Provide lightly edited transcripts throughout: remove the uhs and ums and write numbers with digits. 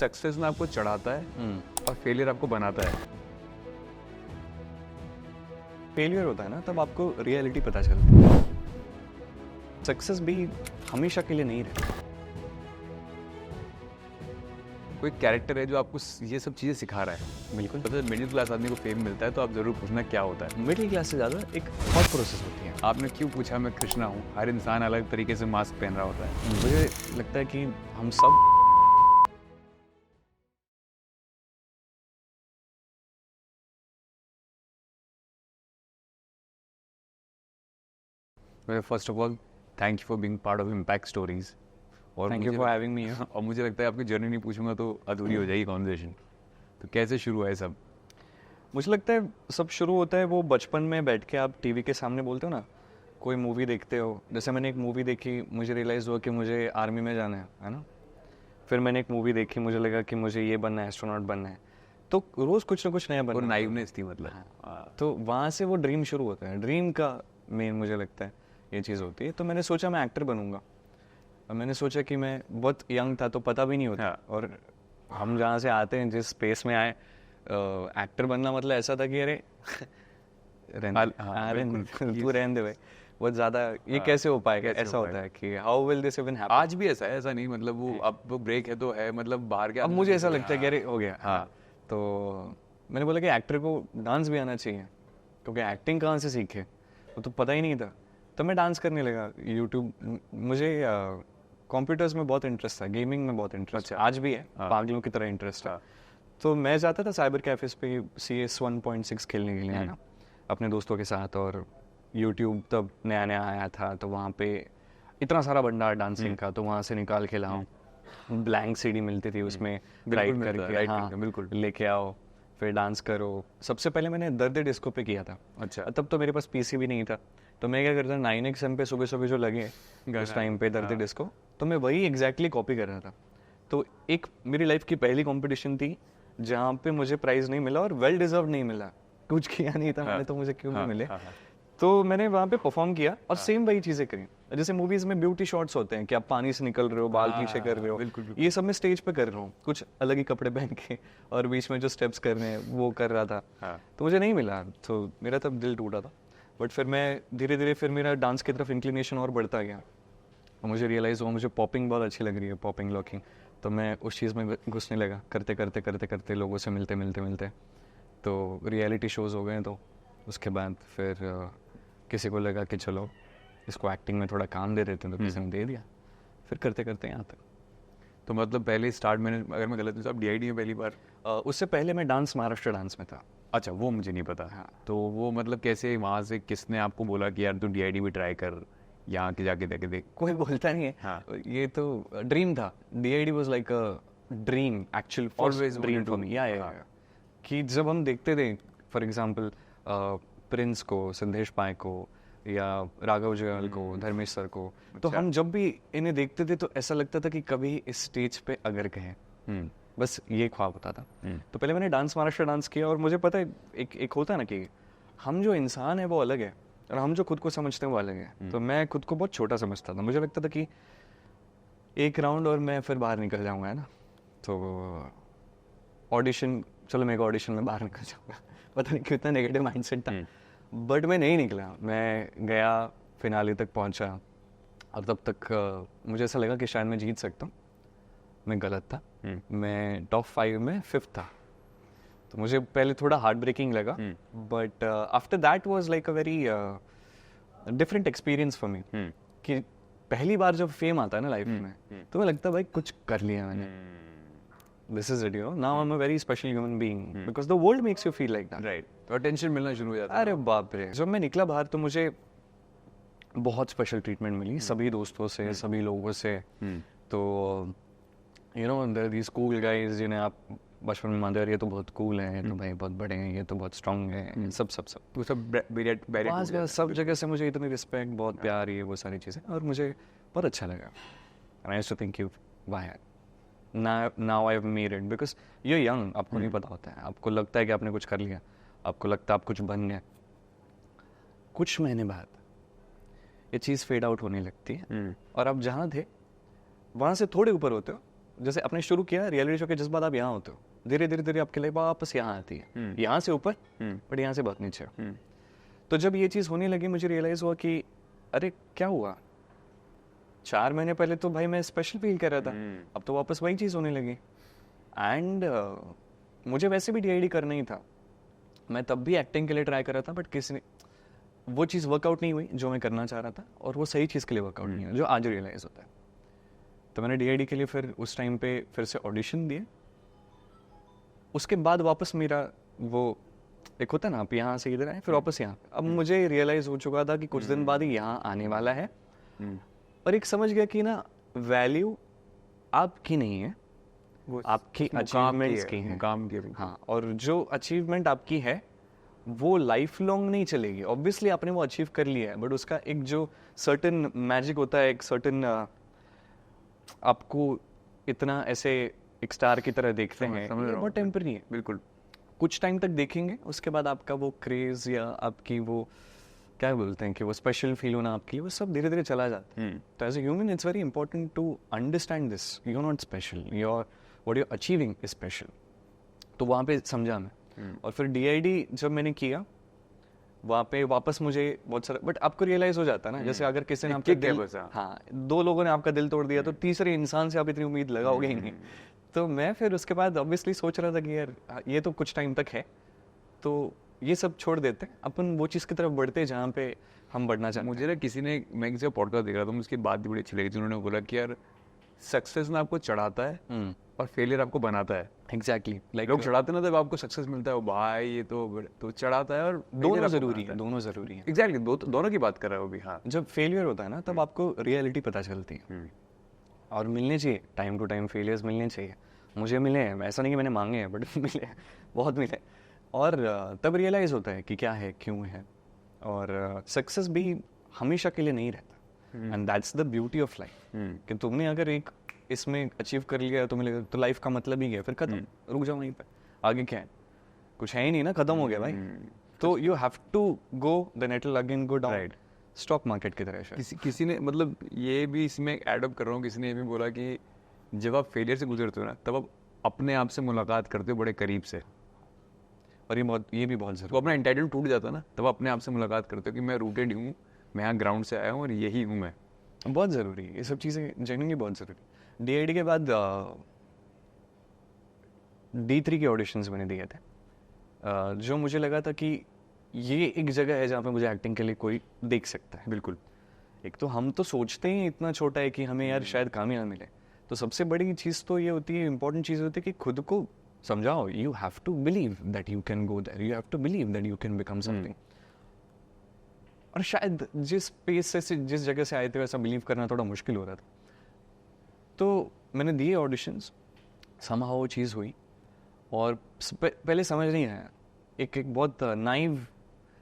Success में आपको चढ़ाता है और फेलियर आपको बनाता है। फेलियर होता है ना तब आपको रियलिटी पता चलती है। सक्सेस भी हमेशा के लिए नहीं रहता। कोई कैरेक्टर है जो आपको ये सब चीज़ें सिखा रहा है। बिल्कुल। मतलब मिडिल क्लास आदमी को फेम मिलता है तो आप ज़रूर पूछना क्या होता है। मिडिल क्लास से ज़्यादा एक थॉट प्रोसेस होती है। आपने क्यों पूछा मैं कृष्णा हूँ? हर इंसान अलग तरीके से मास्क पहन रहा होता है। मुझे लगता है कि हम सब first of all thank you for being part of Impact Stories. और thank you for having me. और मुझे लगता है आपकी जर्नी नहीं पूछूंगा तो अधूरी हो जाएगी कॉन्वर्सेशन। तो कैसे शुरू हुआ है सब? मुझे लगता है सब शुरू होता है वो बचपन में बैठ के आप टीवी के सामने बोलते हो ना, कोई मूवी देखते हो। जैसे मैंने एक मूवी देखी, मुझे रियलाइज़ हुआ कि मुझे आर्मी में जाना है ना। फिर मैंने एक मूवी देखी, मुझे लगा कि मुझे ये बनना है, एस्ट्रोनॉट बनना है। तो रोज़ कुछ ना कुछ नया बनना और है। नाइवनेस थी मतलब। तो वहाँ से वो ड्रीम शुरू होता है। ड्रीम का मेन मुझे लगता है ये चीज़ होती है। तो मैंने सोचा मैं एक्टर बनूंगा। और मैंने सोचा कि मैं बहुत यंग था तो पता भी नहीं होता। और हम जहाँ से आते हैं, जिस स्पेस में आए, एक्टर बनना मतलब ऐसा था कि अरे तू रहने दे भाई, बहुत ज़्यादा ये कैसे हो पाएगा। ऐसा होता है कि how will this even happen. आज भी ऐसा है, ऐसा नहीं मतलब वो अब वो ब्रेक है तो है, मतलब बाहर के अब मुझे ऐसा लगता है कि अरे हो गया। हाँ। तो मैंने बोला कि एक्टर को डांस भी आना चाहिए, क्योंकि एक्टिंग कहाँ से सीखे वो तो पता ही नहीं था। तो मैं डांस करने लगा यूट्यूब। मुझे कंप्यूटर्स में बहुत इंटरेस्ट था, गेमिंग में बहुत इंटरेस्ट। आज भी है, पागलों की तरह इंटरेस्ट है। तो मैं जाता था साइबर कैफेज पे CS 1.6 खेलने के लिए, है ना, अपने दोस्तों के साथ। और यूट्यूब तब नया नया आया था, तो वहाँ पे इतना सारा भंडार डांसिंग का, तो वहाँ से निकाल के लाऊं। ब्लैंक सीडी मिलती थी, उसमें राइट करके, हाँ, बिल्कुल लेके आओ, फिर डांस करो। सबसे पहले मैंने दर्द डिस्को पे किया था। अच्छा। तब तो मेरे पास PC भी नहीं था। तो मैं क्या करता, 9XM पे सुबह सुबह जो लगे उस टाइम पे दर्द डिस्को, तो मैं वही एग्जैक्टली कॉपी कर रहा था। तो एक मेरी लाइफ की पहली कंपटीशन थी जहाँ पे मुझे प्राइज नहीं मिला, और वेल डिजर्व नहीं मिला। कुछ किया नहीं था मैंने, तो मुझे क्यों नहीं मिले। तो मैंने वहाँ पे परफॉर्म किया और सेम वही चीज़ें करी। जैसे मूवीज में ब्यूटी शॉट्स होते हैं कि आप पानी से निकल रहे हो, बाल पीछे कर रहे हो, ये सब मैं स्टेज पे कर रहा हूँ, कुछ अलग ही कपड़े पहन के, और बीच में जो स्टेप्स कर रहे हैं वो कर रहा था। तो मुझे नहीं मिला, तो मेरा तब दिल टूटा था। बट फिर मैं धीरे धीरे फिर मेरा डांस की तरफ इंक्लिनेशन और बढ़ता गया। और मुझे रियलाइज़ हुआ मुझे पॉपिंग बहुत अच्छी लग रही है, पॉपिंग लॉकिंग। तो मैं उस चीज़ में घुसने लगा, करते करते करते करते लोगों से मिलते मिलते मिलते तो रियलिटी शोज़ हो गए। तो उसके बाद फिर किसी को लगा कि चलो इसको एक्टिंग में थोड़ा काम दे देते हैं, तो किसी ने दे दिया। फिर करते करते यहाँ तक। तो मतलब पहले स्टार्ट में, अगर मैं गलत हूँ तो आप DID में पहली बार? उससे पहले मैं डांस महाराष्ट्र डांस में था। अच्छा, वो मुझे नहीं पता। हाँ। तो वो मतलब कैसे वहाँ से किसने आपको बोला कि यार तू DID भी ट्राई कर, यहाँ के जाके देख देख? कोई बोलता नहीं है। हाँ। ये तो ड्रीम था। DID was like a dream, actual Always dream wanted for to- मी। या कि जब हम देखते थे, फॉर एग्जांपल प्रिंस को, संदेश पाए को, या राघव जुयाल को, धर्मेश सर को, तो हम जब भी इन्हें देखते थे तो ऐसा लगता था कि कभी इस स्टेज पे अगर कहें, बस ये ख्वाब होता था। तो पहले मैंने डांस महाराष्ट्र डांस किया, और मुझे पता है एक होता है ना कि हम जो इंसान है वो अलग है, और हम जो खुद को समझते हैं वो अलग है। तो मैं खुद को बहुत छोटा समझता था। मुझे लगता था कि एक राउंड और मैं फिर बाहर निकल जाऊंगा, है ना। तो ऑडिशन, चलो मैं एक ऑडिशन में बाहर निकल जाऊंगा, पता नहीं कितना नेगेटिव माइंडसेट था। बट मैं नहीं निकला, मैं गया, फिनाले तक पहुंचा। और तब तक मुझे ऐसा लगा कि शायद मैं जीत सकता हूँ। मैं गलत था। मैं टॉप 5 में 5th था। तो मुझे पहले थोड़ा हार्ट ब्रेकिंग लगा, but after that was like a very different experience for me. कि पहली बार जब फेम आता है ना लाइफ में, तो मैं लगता है भाई कुछ कर लिया मैंने। This is it, you know. Now I'm a very special human being because the world makes you feel like that. Right. तो अटेंशन मिलना शुरू हो जाता है। अरे बाप रे, जब मैं निकला बाहर तो मुझे बहुत स्पेशल ट्रीटमेंट मिली सभी दोस्तों से, सभी लोगों से। तो you know these cool guys जिन्हें आप बचपन में मानते हो, ये तो बहुत कूल है, ये तो भाई बहुत बड़े हैं, ये तो बहुत स्ट्रांग है, सब सब सब वो सब बैरियर सब जगह से मुझे इतनी रिस्पेक्ट, बहुत प्यार, ये वो सारी चीज़ें, और मुझे बहुत अच्छा लगा। And I used to think you, why? Now I've made it because you're young, आपको नहीं पता होता है, आपको लगता है कि आपने कुछ कर लिया, आपको लगता है आप कुछ बन गए। कुछ महीने बाद ये चीज़ फेड आउट होने लगती है, और आप जहाँ थे वहाँ से थोड़े ऊपर होते हो, जैसे आपने शुरू किया रियलिटी शो के जज्बात, आप यहाँ होते हो, धीरे धीरे धीरे आपके लिए वापस यहाँ आती है, यहाँ से ऊपर बट यहाँ से बहुत नीचे। तो जब ये चीज़ होने लगी मुझे रियलाइज़ हुआ कि अरे क्या हुआ, 4 महीने पहले तो भाई मैं स्पेशल फील कर रहा था, अब तो वापस वही चीज़ होने लगी। एंड मुझे वैसे भी डीआईडी करना ही था, मैं तब भी एक्टिंग के लिए ट्राई कर रहा था, बट किसी ने वो चीज़ वर्कआउट नहीं हुई जो मैं करना चाह रहा था, और वो सही चीज़ के लिए वर्कआउट नहीं हुआ जो आज रियलाइज़ होता है। तो मैंने डीआईडी के लिए फिर उस टाइम पे फिर से ऑडिशन दिए। उसके बाद वापस मेरा वो एक होता है ना, आप यहाँ से इधर आए फिर वापस यहाँ। अब मुझे रियलाइज़ हो चुका था कि कुछ दिन बाद ही यहाँ आने वाला है, और एक समझ गया कि ना वैल्यू आपकी नहीं है, वो आपकी अचीवमेंट्स की है, काम की। हाँ, और जो अचीवमेंट आपकी है वो लाइफ लॉन्ग नहीं चलेगी। ऑब्वियसली आपने वो अचीव कर लिया है, बट उसका एक जो सर्टन मैजिक होता है, एक सर्टन आपको इतना ऐसे एक स्टार की तरह देखते हैं, ये बहुत टेम्पररी है। बिल्कुल, कुछ टाइम तक देखेंगे, उसके बाद आपका वो क्रेज या आपकी वो क्या बोलते हैं कि वो स्पेशल फील होना आपके लिए, वो सब धीरे धीरे चला जाता है। तो as a human it's very important to understand this, you are not special, your what you are achieving is special. तो वहाँ पे समझा मैं। और फिर डीआईडी जब मैंने किया, वहाँ पे वापस मुझे बहुत सारा, बट आपको रियलाइज हो जाता है ना, जैसे अगर किसी ने आपका दिल, हाँ 2 लोगों ने आपका दिल तोड़ दिया, तो तीसरे इंसान से आप इतनी उम्मीद लगाओगे ही नहीं। तो मैं फिर उसके बाद ऑब्वियसली सोच रहा था कि यार ये तो कुछ टाइम तक है, तो ये सब छोड़ देते हैं, अपन वो चीज़ की तरफ बढ़ते जहाँ पे हम बढ़ना चाहते हैं। मुझे ना किसी ने, मैं किसी पॉडकास्ट देख रहा था, मुझे उसकी बात भी बड़ी अच्छी लगी, जिन्होंने बोला कि यार सक्सेस ना आपको चढ़ाता है और फेलियर आपको बनाता है। एग्जैक्टली, लाइक लोग चढ़ाते ना, तब आपको सक्सेस मिलता है, वो भाई ये तो चढ़ाता है, और दोनों ज़रूरी है, दोनों ज़रूरी है। एग्जैक्टली, दोनों की बात कर रहा है वो भी। हाँ, जब फेलियर होता है ना, तब आपको रियलिटी पता चलती है, और मिलने चाहिए, टाइम टू टाइम फेलियर्स मिलने चाहिए। मुझे मिले हैं, ऐसा नहीं कि मैंने मांगे हैं, बट मिले, बहुत मिले, और तब रियलाइज़ होता है कि क्या है, क्यों है, और सक्सेस भी हमेशा के लिए नहीं रहता। And that's the beauty of life, कि तुमने अगर एक इसमें अचीव कर लिया तो लाइफ का मतलब ही गया, फिर खत्म, रुक जाओ वहीं पे, आगे क्या है, कुछ है ही नहीं ना, खत्म हो गया भाई। तो you have to go the net will again go down, stock market की तरह। किसी ने, मतलब ये भी इसमें एडअप कर रहा हूँ, किसी ने ये भी बोला कि जब आप फेलियर से गुजरते हो ना, तब आप अपने आप से मुलाकात करते हो बड़े करीब से, और ये भी बहुत ज़रूरी। तो अपना एंटाइटल टूट जाता है ना, तब अपने आप से मुलाकात करते हो कि मैं रूटेड हूँ, मैं यहाँ ग्राउंड से आया हूँ और यही हूँ मैं। बहुत ज़रूरी है ये सब चीज़ें, जेन्युइनली बहुत ज़रूरी। डीआईडी के बाद D3 के ऑडिशंस मैंने दिए थे, जो मुझे लगा था कि ये एक जगह है जहाँ पे मुझे एक्टिंग के लिए कोई देख सकता है। बिल्कुल, एक तो हम तो सोचते ही इतना छोटा है कि हमें यार शायद काम ही ना मिले, तो सबसे बड़ी चीज़ तो ये होती है, इंपॉर्टेंट चीज़ होती है कि खुद को समझाओ, you have to believe that you can go there, you have to believe that you can become something. और शायद जिस पेस से जिस जगह से आए थे वैसा बिलीव करना थोड़ा मुश्किल हो रहा था। तो मैंने दिए ऑडिशंस, समहाउ वो चीज़ हुई, और पहले समझ नहीं आया, एक बहुत नाइव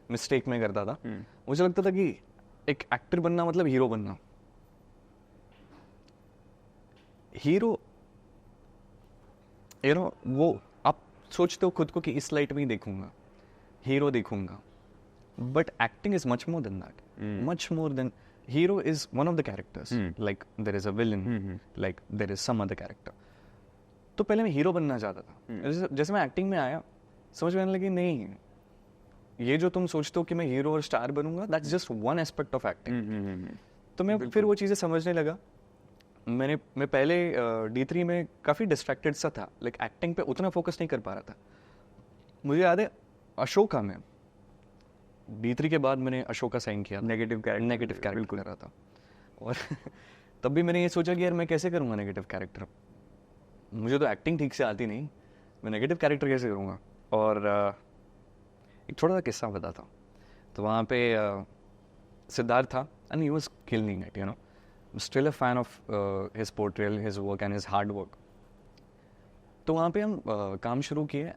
मिस्टेक मैं करता था। मुझे लगता था कि एक एक्टर बनना मतलब हीरो बनना। हीरो वो आप सोचते हो खुद को कि इस लाइट में ही देखूंगा, हीरो देखूंगा, but acting is much more than that, much more than hero is one of the characters, like there is a villain, like there is some other character. तो पहले मैं हीरो बनना चाहता था। जैसे मैं एक्टिंग में आया, समझ में आने लगी नहीं, ये जो तुम सोचते हो कि मैं हीरो और स्टार बनूंगा, that's just one aspect of acting. तो मैं फिर वो चीज़ें समझने लगा। मैं पहले D3 में काफ़ी डिस्ट्रैक्टेड सा था, लाइक एक्टिंग पे उतना फोकस नहीं कर पा रहा था। मुझे याद है अशोका में, D3 के बाद मैंने अशोका साइन किया, नेगेटिव कैरेक्टर कर रहा था, और तब भी मैंने ये सोचा कि यार मैं कैसे करूँगा नेगेटिव कैरेक्टर, मुझे तो एक्टिंग ठीक से आती नहीं, मैं नेगेटिव कैरेक्टर कैसे करूँगा। और एक छोटा सा किस्सा बताता हूँ। तो वहाँ पे सिद्धार्थ था, and he was killing it, you know, still a fan of his portrayal, his work and his hard work. तो वहाँ पे हम काम शुरू किए।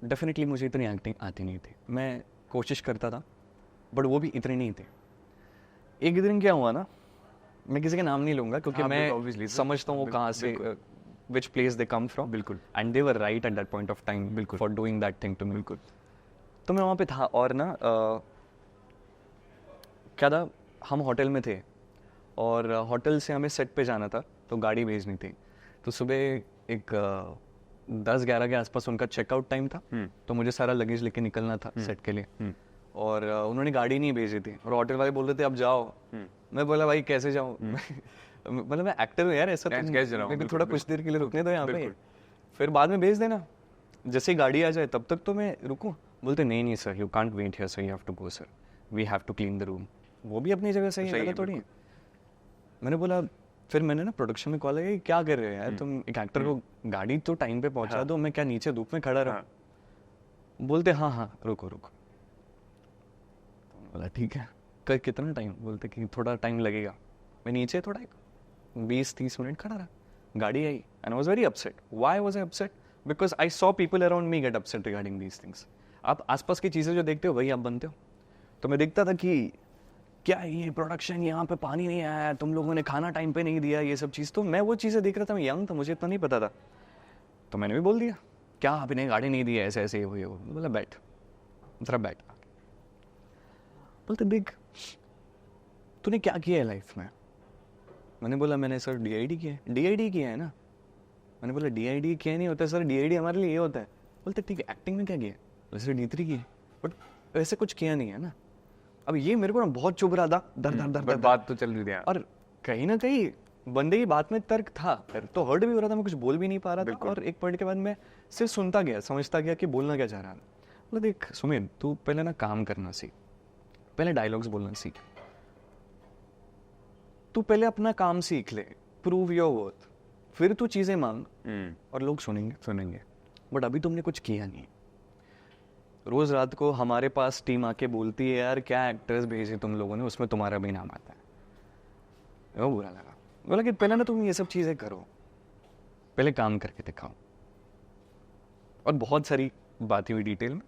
डेफिनेटली मुझे इतनी एक्टिंग आती नहीं थी, मैं कोशिश करता था, बट वो भी इतने नहीं थे। एक दिन क्या हुआ ना, मैं किसी का नाम नहीं लूँगा क्योंकि मैं समझता हूँ वो कहाँ से, which place they come from, बिल्कुल, and they were right at that point of time, बिल्कुल, for doing that thing to me, बिल्कुल। तो मैं वहाँ पे था, और ना क्या था, हम होटल में थे, और होटल से हमें सेट पे जाना था, तो गाड़ी भेजनी थी। तो सुबह एक 10-11 के आसपास उनका चेकआउट टाइम था, तो मुझे सारा लगेज लेके निकलना था सेट के लिए। और उन्होंने गाड़ी नहीं भेजी थी और होटल वाले बोल रहे थे अब जाओ। मैं बोला भाई कैसे जाऊँ मतलब मैं एक्टर हूँ यार, ऐसा कैसे जाऊँ, मेरे को थोड़ा कुछ देर के लिए रुकने दो यहाँ पे, फिर बाद में भेज देना, जैसे ही गाड़ी आ जाए तब तक तो मैं रुकूँ। बोलते नहीं नहीं sir, you can't wait here sir, you have to go sir, we have to clean the room. वो भी अपनी जगह सही है, गलत थोड़ी है। मैंने बोला, फिर मैंने ना प्रोडक्शन में कॉल किया, क्या कर रहे हो यार तुम, एक एक्टर को गाड़ी तो टाइम पे पहुंचा दो, मैं क्या नीचे धूप में खड़ा रहा। बोलते हाँ हाँ रुको रुको। बोला ठीक है, कितना टाइम, बोलते कि थोड़ा टाइम लगेगा। मैं नीचे थोड़ा 20-30 मिनट खड़ा रहा, गाड़ी आई and I was very upset. Why was I upset? Because I saw people around me get upset regarding these things. आप आसपास की चीज़ें जो देखते हो वही आप बनते हो। तो मैं देखता था कि क्या ये प्रोडक्शन, यहाँ पे पानी नहीं आया, तुम लोगों ने खाना टाइम पे नहीं दिया, ये सब चीज़। तो मैं वो चीज़ें देख रहा था, मैं यंग था, मुझे इतना नहीं पता था। तो मैंने भी बोल दिया, क्या आपने गाड़ी नहीं दी है, ऐसे ऐसे ये वो। बोला बैठ, जरा बैठ। बोलते देख तूने क्या किया है लाइफ में। मैंने बोला मैंने सर DID किया है। DID किया है ना? मैंने बोला DID किया नहीं होता सर, DID हमारे लिए ये होता है। बोलते ठीक है, एक्टिंग में क्या किया? वैसे D3 की है, बट वैसे कुछ किया नहीं है ना। अब ये मेरे को ना बहुत चुभ रहा था, दर बात तो चल रही थी और कहीं ना कहीं बंदे की बात में तर्क था, तो हर्ट भी हो रहा था, मैं कुछ बोल भी नहीं पा रहा था। और एक पॉइंट के बाद मैं सिर्फ सुनता गया, समझता गया कि बोलना क्या चाह रहा है। बोला देख सुमित, तू पहले ना काम करना सीख, पहले डायलॉग्स बोलना सीख, तू पहले अपना काम सीख ले, प्रूव योर वर्थ, फिर तू चीजें मांग और लोग सुनेंगे। बट अभी तुमने कुछ किया नहीं। रोज रात को हमारे पास टीम आके बोलती है यार क्या एक्टर्स भेजे तुम लोगों ने, उसमें तुम्हारा भी नाम आता है। वो बुरा लगा। बोला कि पहले ना तुम ये सब चीजें करो, पहले काम करके दिखाओ। और बहुत सारी बातें हुई डिटेल में,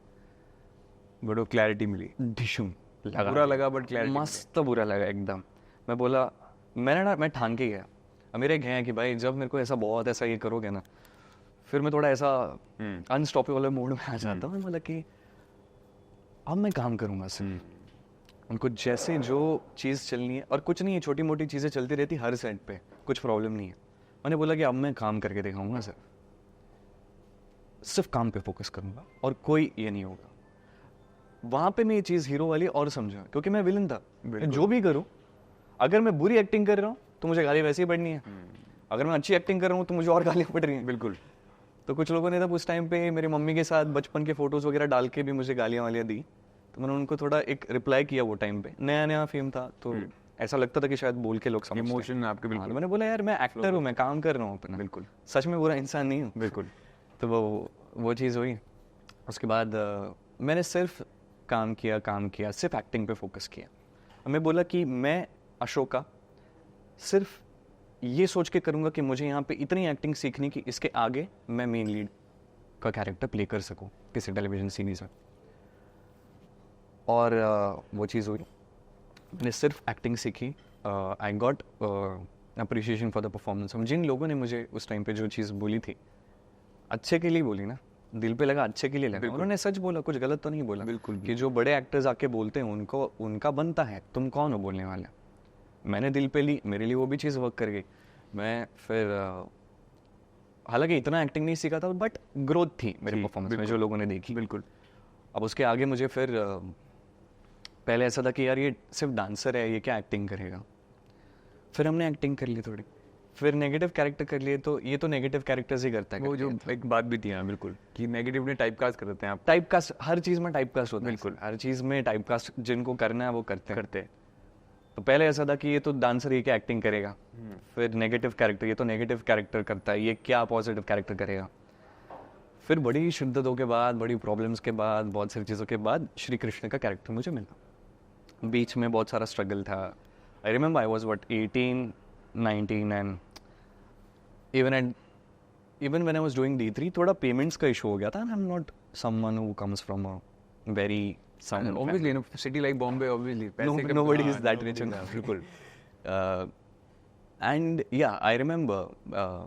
बड़ो क्लैरिटी मिली। डिशुम लगा, बुरा लगा बट क्लैरिटी मस्त बुरा लगा एकदम। मैं बोला, मैं ठान के गया। अब मेरे हैं कि भाई जब मेरे को ऐसा बहुत ऐसा ये करोगे ना, फिर मैं थोड़ा ऐसा अनस्टॉपेबल मूड में आ जाता हूँ। मतलब कि अब मैं काम करूंगा सिर्फ उनको जैसे जो चीज़ चलनी है, और कुछ नहीं है, छोटी मोटी चीज़ें चलती रहती हर सेट पे, कुछ प्रॉब्लम नहीं है। मैंने बोला कि अब मैं काम करके दिखाऊंगा सर, सिर्फ काम पे फोकस करूंगा और कोई ये नहीं होगा। वहां पे मैं ये चीज़ हीरो वाली और समझा, क्योंकि मैं विलन था। मैं जो भी करूँ, अगर मैं बुरी एक्टिंग कर रहा हूँ तो मुझे गाली वैसे ही पड़नी है, अगर मैं अच्छी एक्टिंग कर रहा हूँ तो मुझे और गालियाँ पड़ रही हैं। बिल्कुल। तो कुछ लोगों ने तब उस टाइम पे मेरी मम्मी के साथ बचपन के फोटोज वगैरह डाल के भी मुझे गालियाँ वालियाँ दी। तो मैंने उनको थोड़ा एक रिप्लाई किया। वो टाइम पे नया नया फेम था, तो ऐसा लगता था कि शायद बोल के लोग समझते हैं। इमोशन आपके बिल्कुल। मैंने बोला यार मैं एक्टर हूँ, मैं काम कर रहा हूँ अपना, बिल्कुल सच में बुरा इंसान नहीं हूँ। बिल्कुल। तो वो चीज़ हुई। उसके बाद मैंने सिर्फ काम किया, सिर्फ एक्टिंग पे फोकस किया। मैं बोला कि मैं अशोका सिर्फ ये सोच के करूँगा कि मुझे यहाँ पे इतनी एक्टिंग सीखनी कि इसके आगे मैं मेन लीड का कैरेक्टर प्ले कर सकूँ किसी टेलीविजन सीरीज में। और वो चीज़ हुई, मैंने सिर्फ एक्टिंग सीखी। I got appreciation for the performance. जिन लोगों ने मुझे उस टाइम पे जो चीज़ बोली थी, अच्छे के लिए बोली ना, दिल पे लगा, अच्छे के लिए लगा। उन्होंने सच बोला, कुछ गलत तो नहीं बोला। बिल्कुल कि जो बड़े एक्टर्स आके बोलते हैं उनको उनका बनता है, तुम कौन हो बोलने वाले। मैंने दिल पे ली, मेरे लिए वो भी चीज़ वर्क कर गई। मैं फिर हालांकि इतना एक्टिंग नहीं सीखा था, बट ग्रोथ थी मेरे परफॉर्मेंस में जो लोगों ने देखी। बिल्कुल। अब उसके आगे मुझे फिर पहले ऐसा था कि यार ये सिर्फ डांसर है, ये क्या एक्टिंग करेगा। फिर हमने एक्टिंग कर ली थोड़ी, फिर नेगेटिव कैरेक्टर कर लिए। तो ये तो नेगेटिव कैरेक्टर्स ही करता है। वो जो एक बात भी थी, हाँ बिल्कुल, कि नेगेटिव ने टाइप कास्ट कर देते हैं आप। टाइप कास्ट हर चीज़ में टाइप कास्ट होता है। बिल्कुल, हर चीज़ में टाइप कास्ट जिनको करना है वो करते हैं। तो पहले ऐसा था कि ये तो डांसर, ये क्या एक्टिंग करेगा। फिर नेगेटिव कैरेक्टर, ये तो नेगेटिव कैरेक्टर करता है, ये क्या पॉजिटिव कैरेक्टर करेगा। फिर बड़ी शिद्दतों के बाद, बड़ी प्रॉब्लम्स के बाद, बहुत सारी चीज़ों के बाद श्री कृष्ण का कैरेक्टर मुझे मिला। बीच में बहुत सारा स्ट्रगल था। I remember I was 18, 19 and even when I was doing D3, थोड़ा पेमेंट्स का इशू हो गया था। I'm not someone who comes from a very sound obviously in a city like Bombay, obviously nobody is that rich in बिल्कुल। And yeah, I remember I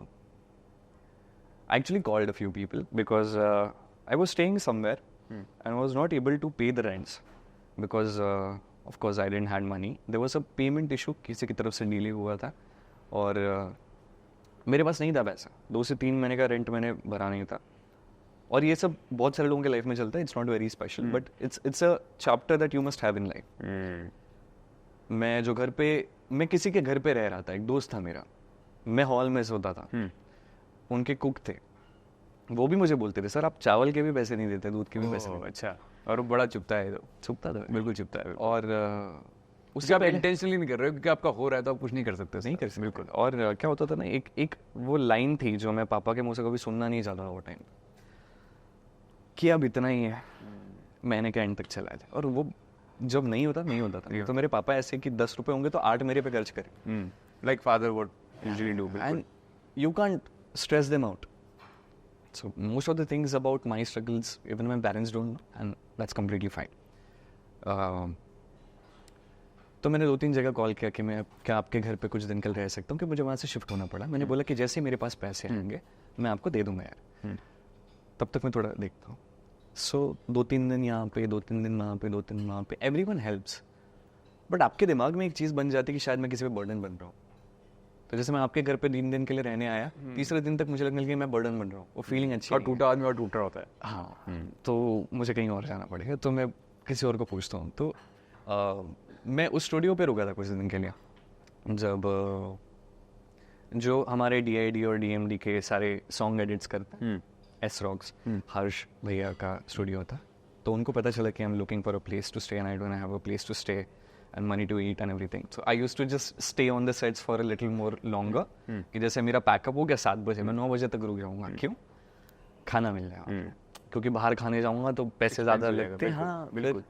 actually called a few people because I was staying somewhere and was not able to pay the rents because of course I didn't had money. There was a payment issue, किसी की तरफ से delay हुआ था। और मेरे पास नहीं था पैसा, 2 से 3 महीने का रेंट मैंने भरा नहीं था। और ये सब बहुत सारे लोगों के लाइफ में चलता है, it's not very special but it's a chapter that you must have in life. मैं जो घर पे, मैं किसी के घर पे रह रहा था, एक दोस्त था मेरा, मैं हॉल में सोता था, उनके कुक थे, वो भी मुझे बोलते थे सर आप चावल के भी पैसे नहीं देते, दूध के भी पैसे नहीं देते। अच्छा, और वो बड़ा चुपता है, तो छुपता था बिल्कुल चुपता है। और उससे आप इंटेंशनली नहीं कर रहे हो, क्योंकि आपका हो रहा है तो आप कुछ नहीं कर सकते, नहीं कर सकते बिल्कुल। और क्या होता था ना, एक वो लाइन थी जो मैं पापा के मुंह से कभी सुनना नहीं चाहता था वो टाइम, कि अब इतना ही है, महीने के एंड तक चला जाए। और वो जब नहीं होता नहीं होता था। तो मेरे पापा ऐसे कि 10 रुपए होंगे तो 8 मेरे पे खर्च करें, like father what usually do, and you can't stress them out. So most of the things about my struggles even my parents don't know, and that's completely fine. तो मैंने 2-3 जगह कॉल किया कि मैं क्या आपके घर पे कुछ दिन कल रह सकता हूँ, कि मुझे वहाँ से शिफ्ट होना पड़ा। मैंने बोला कि जैसे ही मेरे पास पैसे आएंगे मैं आपको दे दूंगा यार, तब तक मैं थोड़ा देखता हूँ। सो 2-3 दिन यहाँ पे, 2-3 दिन वहाँ पे, 2-3 दिन वहाँ पे, एवरीवन हेल्प्स। बट आपके दिमाग में एक चीज़ बन जाती है कि शायद मैं किसी पे बर्डन बन रहा हूँ। तो जैसे मैं आपके घर पे 3 दिन के लिए रहने आया, तीसरे दिन तक मुझे लगने लगी मैं बर्डन बन रहा हूँ, वो फीलिंग अच्छी। और टूटा आदमी और टूट रहा होता है। हाँ, तो मुझे कहीं और जाना पड़ेगा, तो मैं किसी और को पूछता हूँ। तो मैं उस स्टूडियो पे रुका था कुछ दिन के लिए, जब जो हमारे DID और DMD के सारे सॉन्ग एडिट्स करते हैं, एस रॉक्स, हर्ष भैया का स्टूडियो था। तो उनको पता चला कि I am looking for a place to stay and I don't have a place to stay and money to eat and everything. So I used to just stay on the sets for a little more longer, कि जैसे मेरा pack up हो गया 7 बजे, मैं 9 बजे तक रुक जाऊँगा। क्यों? खाना मिल जाएगा, क्योंकि बाहर खाने जाऊँगा तो पैसे ज़्यादा लगते हैं। हाँ बिल्कुल।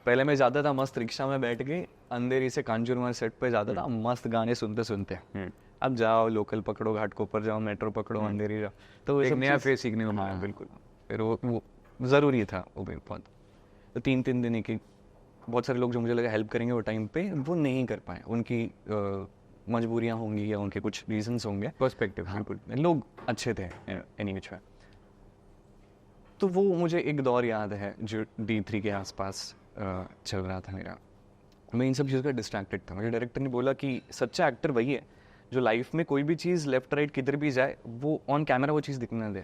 पहले मैं जाता था मस्त रिक्शा में बैठ के, अंधेरी से कांजूरमार्ग सेट पे जाता था, मस्त गाने सुनते सुनते। अब जाओ लोकल पकड़ो, घाटकोपर जाओ, मेट्रो पकड़ो, अंधेरी जाओ, तो एक नया फेस सीखने को मिला। बिल्कुल। फिर वो ज़रूरी था वो भी बहुत। तो 3-3 दिन एक बहुत सारे लोग जो मुझे लगा हेल्प करेंगे वो टाइम पे, वो नहीं कर पाए। उनकी मजबूरियाँ होंगी या उनके कुछ रीजंस होंगे। पर्सपेक्टिव। बिल्कुल, लोग अच्छे थे एनी विच वे। तो वो मुझे एक दौर याद है जो D3 के आसपास चल रहा था मेरा। मैं इन सब चीज़ों का डिस्ट्रैक्टेड था। मुझे डायरेक्टर ने बोला कि सच्चा एक्टर वही है जो लाइफ में कोई भी चीज़ लेफ्ट राइट किधर भी जाए, वो ऑन कैमरा वो चीज़ दिखना दे,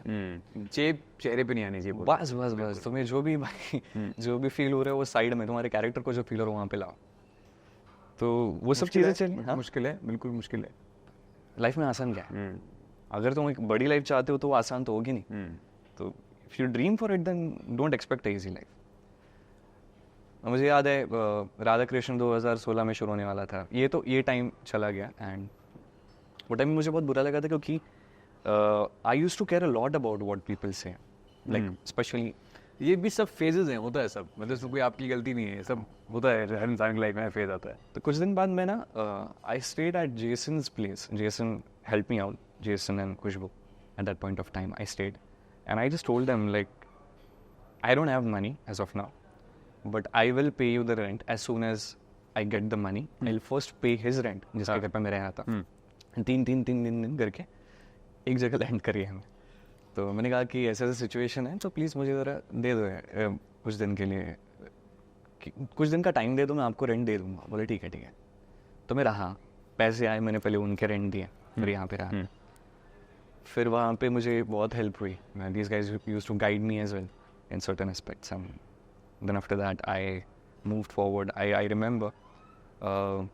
चेप चेहरे पे नहीं आनी चाहिए। बस बस बस तुम्हें जो भी भाई जो भी फील हो रहा है वो साइड में, तुम्हारे कैरेक्टर को जो फील हो रहा है वहाँ पे लाओ। तो वो सब चीज़ें चली। हाँ? मुश्किल है, बिल्कुल मुश्किल है। लाइफ में आसान क्या है? अगर तुम एक बड़ी लाइफ चाहते हो तो वो आसान तो होगी नहीं। तो if you dream for it then don't expect easy life. मुझे याद है राधा कृष्ण 2016 में शुरू होने वाला था। ये टाइम चला गया, एंड वो टाइम मुझे बहुत बुरा लगा था, क्योंकि I used to care a lot about what people say, like specially ये भी सब फेजेस हैं, होता है सब, मतलब इसमें कोई आपकी गलती नहीं है, सब होता है, हर इंसान की लाइफ में फेज आता है। तो कुछ दिन बाद मैं ना I stayed at Jason's place. Jason help me out, Jason and Khushboo. At that point of time I stayed and I just told them like I don't have money as of now, but I will pay you the rent as soon as I get the money. I will first pay his rent, जिसके घर पे मैं रहा था। 3 करके एक जगह land करी हमें। तो मैंने कहा कि ऐसा सिचुएशन है, तो प्लीज़ मुझे ज़रा दे दो कुछ दिन के लिए, कुछ दिन का टाइम दे दो, मैं आपको रेंट दे दूंगा। बोले ठीक है। तो मैं रहा, पैसे आए, मैंने पहले उनके रेंट दिए, फिर यहाँ पे रहा। फिर वहाँ पे मुझे बहुत हेल्प हुई। These guys used to guide me as well in certain aspects, and then after that I moved forward. I remember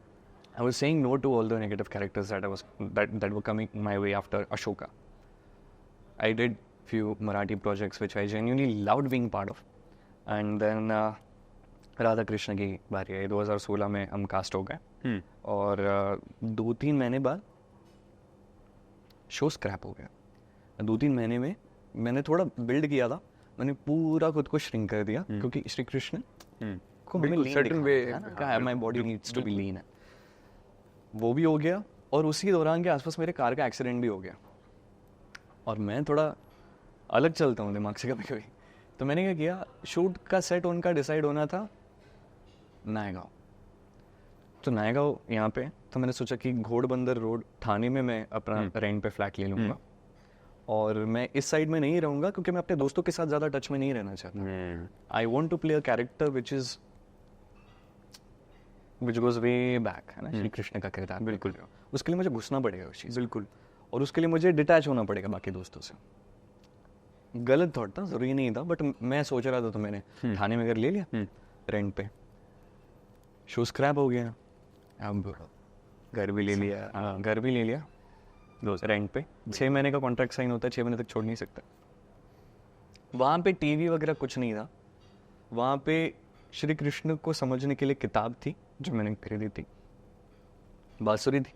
I was saying no to all the negative characters that were coming my way after Ashoka. I did few Marathi projects which I genuinely loved being part of, and then Radha Krishna की बारी आई। 2016 में हम cast हो गए, और 2-3 महीने बाद show scrap हो गया। 2-3 महीने में मैंने थोड़ा बिल्ड किया था, मैंने पूरा खुद को श्रिंक कर दिया, क्योंकि श्री कृष्ण को हमें lean my body needs to be lean है। वो भी हो गया, और उसी दौरान के आसपास मेरे कार का एक्सीडेंट भी हो गया। और मैं थोड़ा अलग चलता हूँ दिमाग से कभी कभी, तो मैंने क्या किया, शूट का सेट उनका डिसाइड होना था नायगांव। तो नायगांव यहाँ पे, तो मैंने सोचा कि घोड़बंदर रोड थाने में मैं अपना रेंट पे फ्लैट ले लूँगा, और मैं इस साइड में नहीं रहूँगा, क्योंकि मैं अपने दोस्तों के साथ ज़्यादा टच में नहीं रहना चाहता। I want to play a character which goes way back, है ना, श्री कृष्ण का किरदार। बिल्कुल, उसके लिए मुझे घुसना पड़ेगा उस चीज़। बिल्कुल। और उसके लिए मुझे डिटैच होना पड़ेगा बाकी दोस्तों से। गलत थॉट था, ज़रूरी नहीं था, बट मैं सोच रहा था तो मैंने थाने में घर ले लिया रेंट पे। शो स्क्रैप हो गया, अब घर भी ले लिया। हाँ, घर भी ले लिया दोस्त रेंट पे। 6 महीने का कॉन्ट्रैक्ट साइन होता है, 6 महीने तक छोड़ नहीं सकता। वहाँ पे टीवी वगैरह कुछ नहीं था, वहाँ पे श्री कृष्ण को समझने के लिए किताब थी जो मैंने खरीदी थी, बांसुरी थी,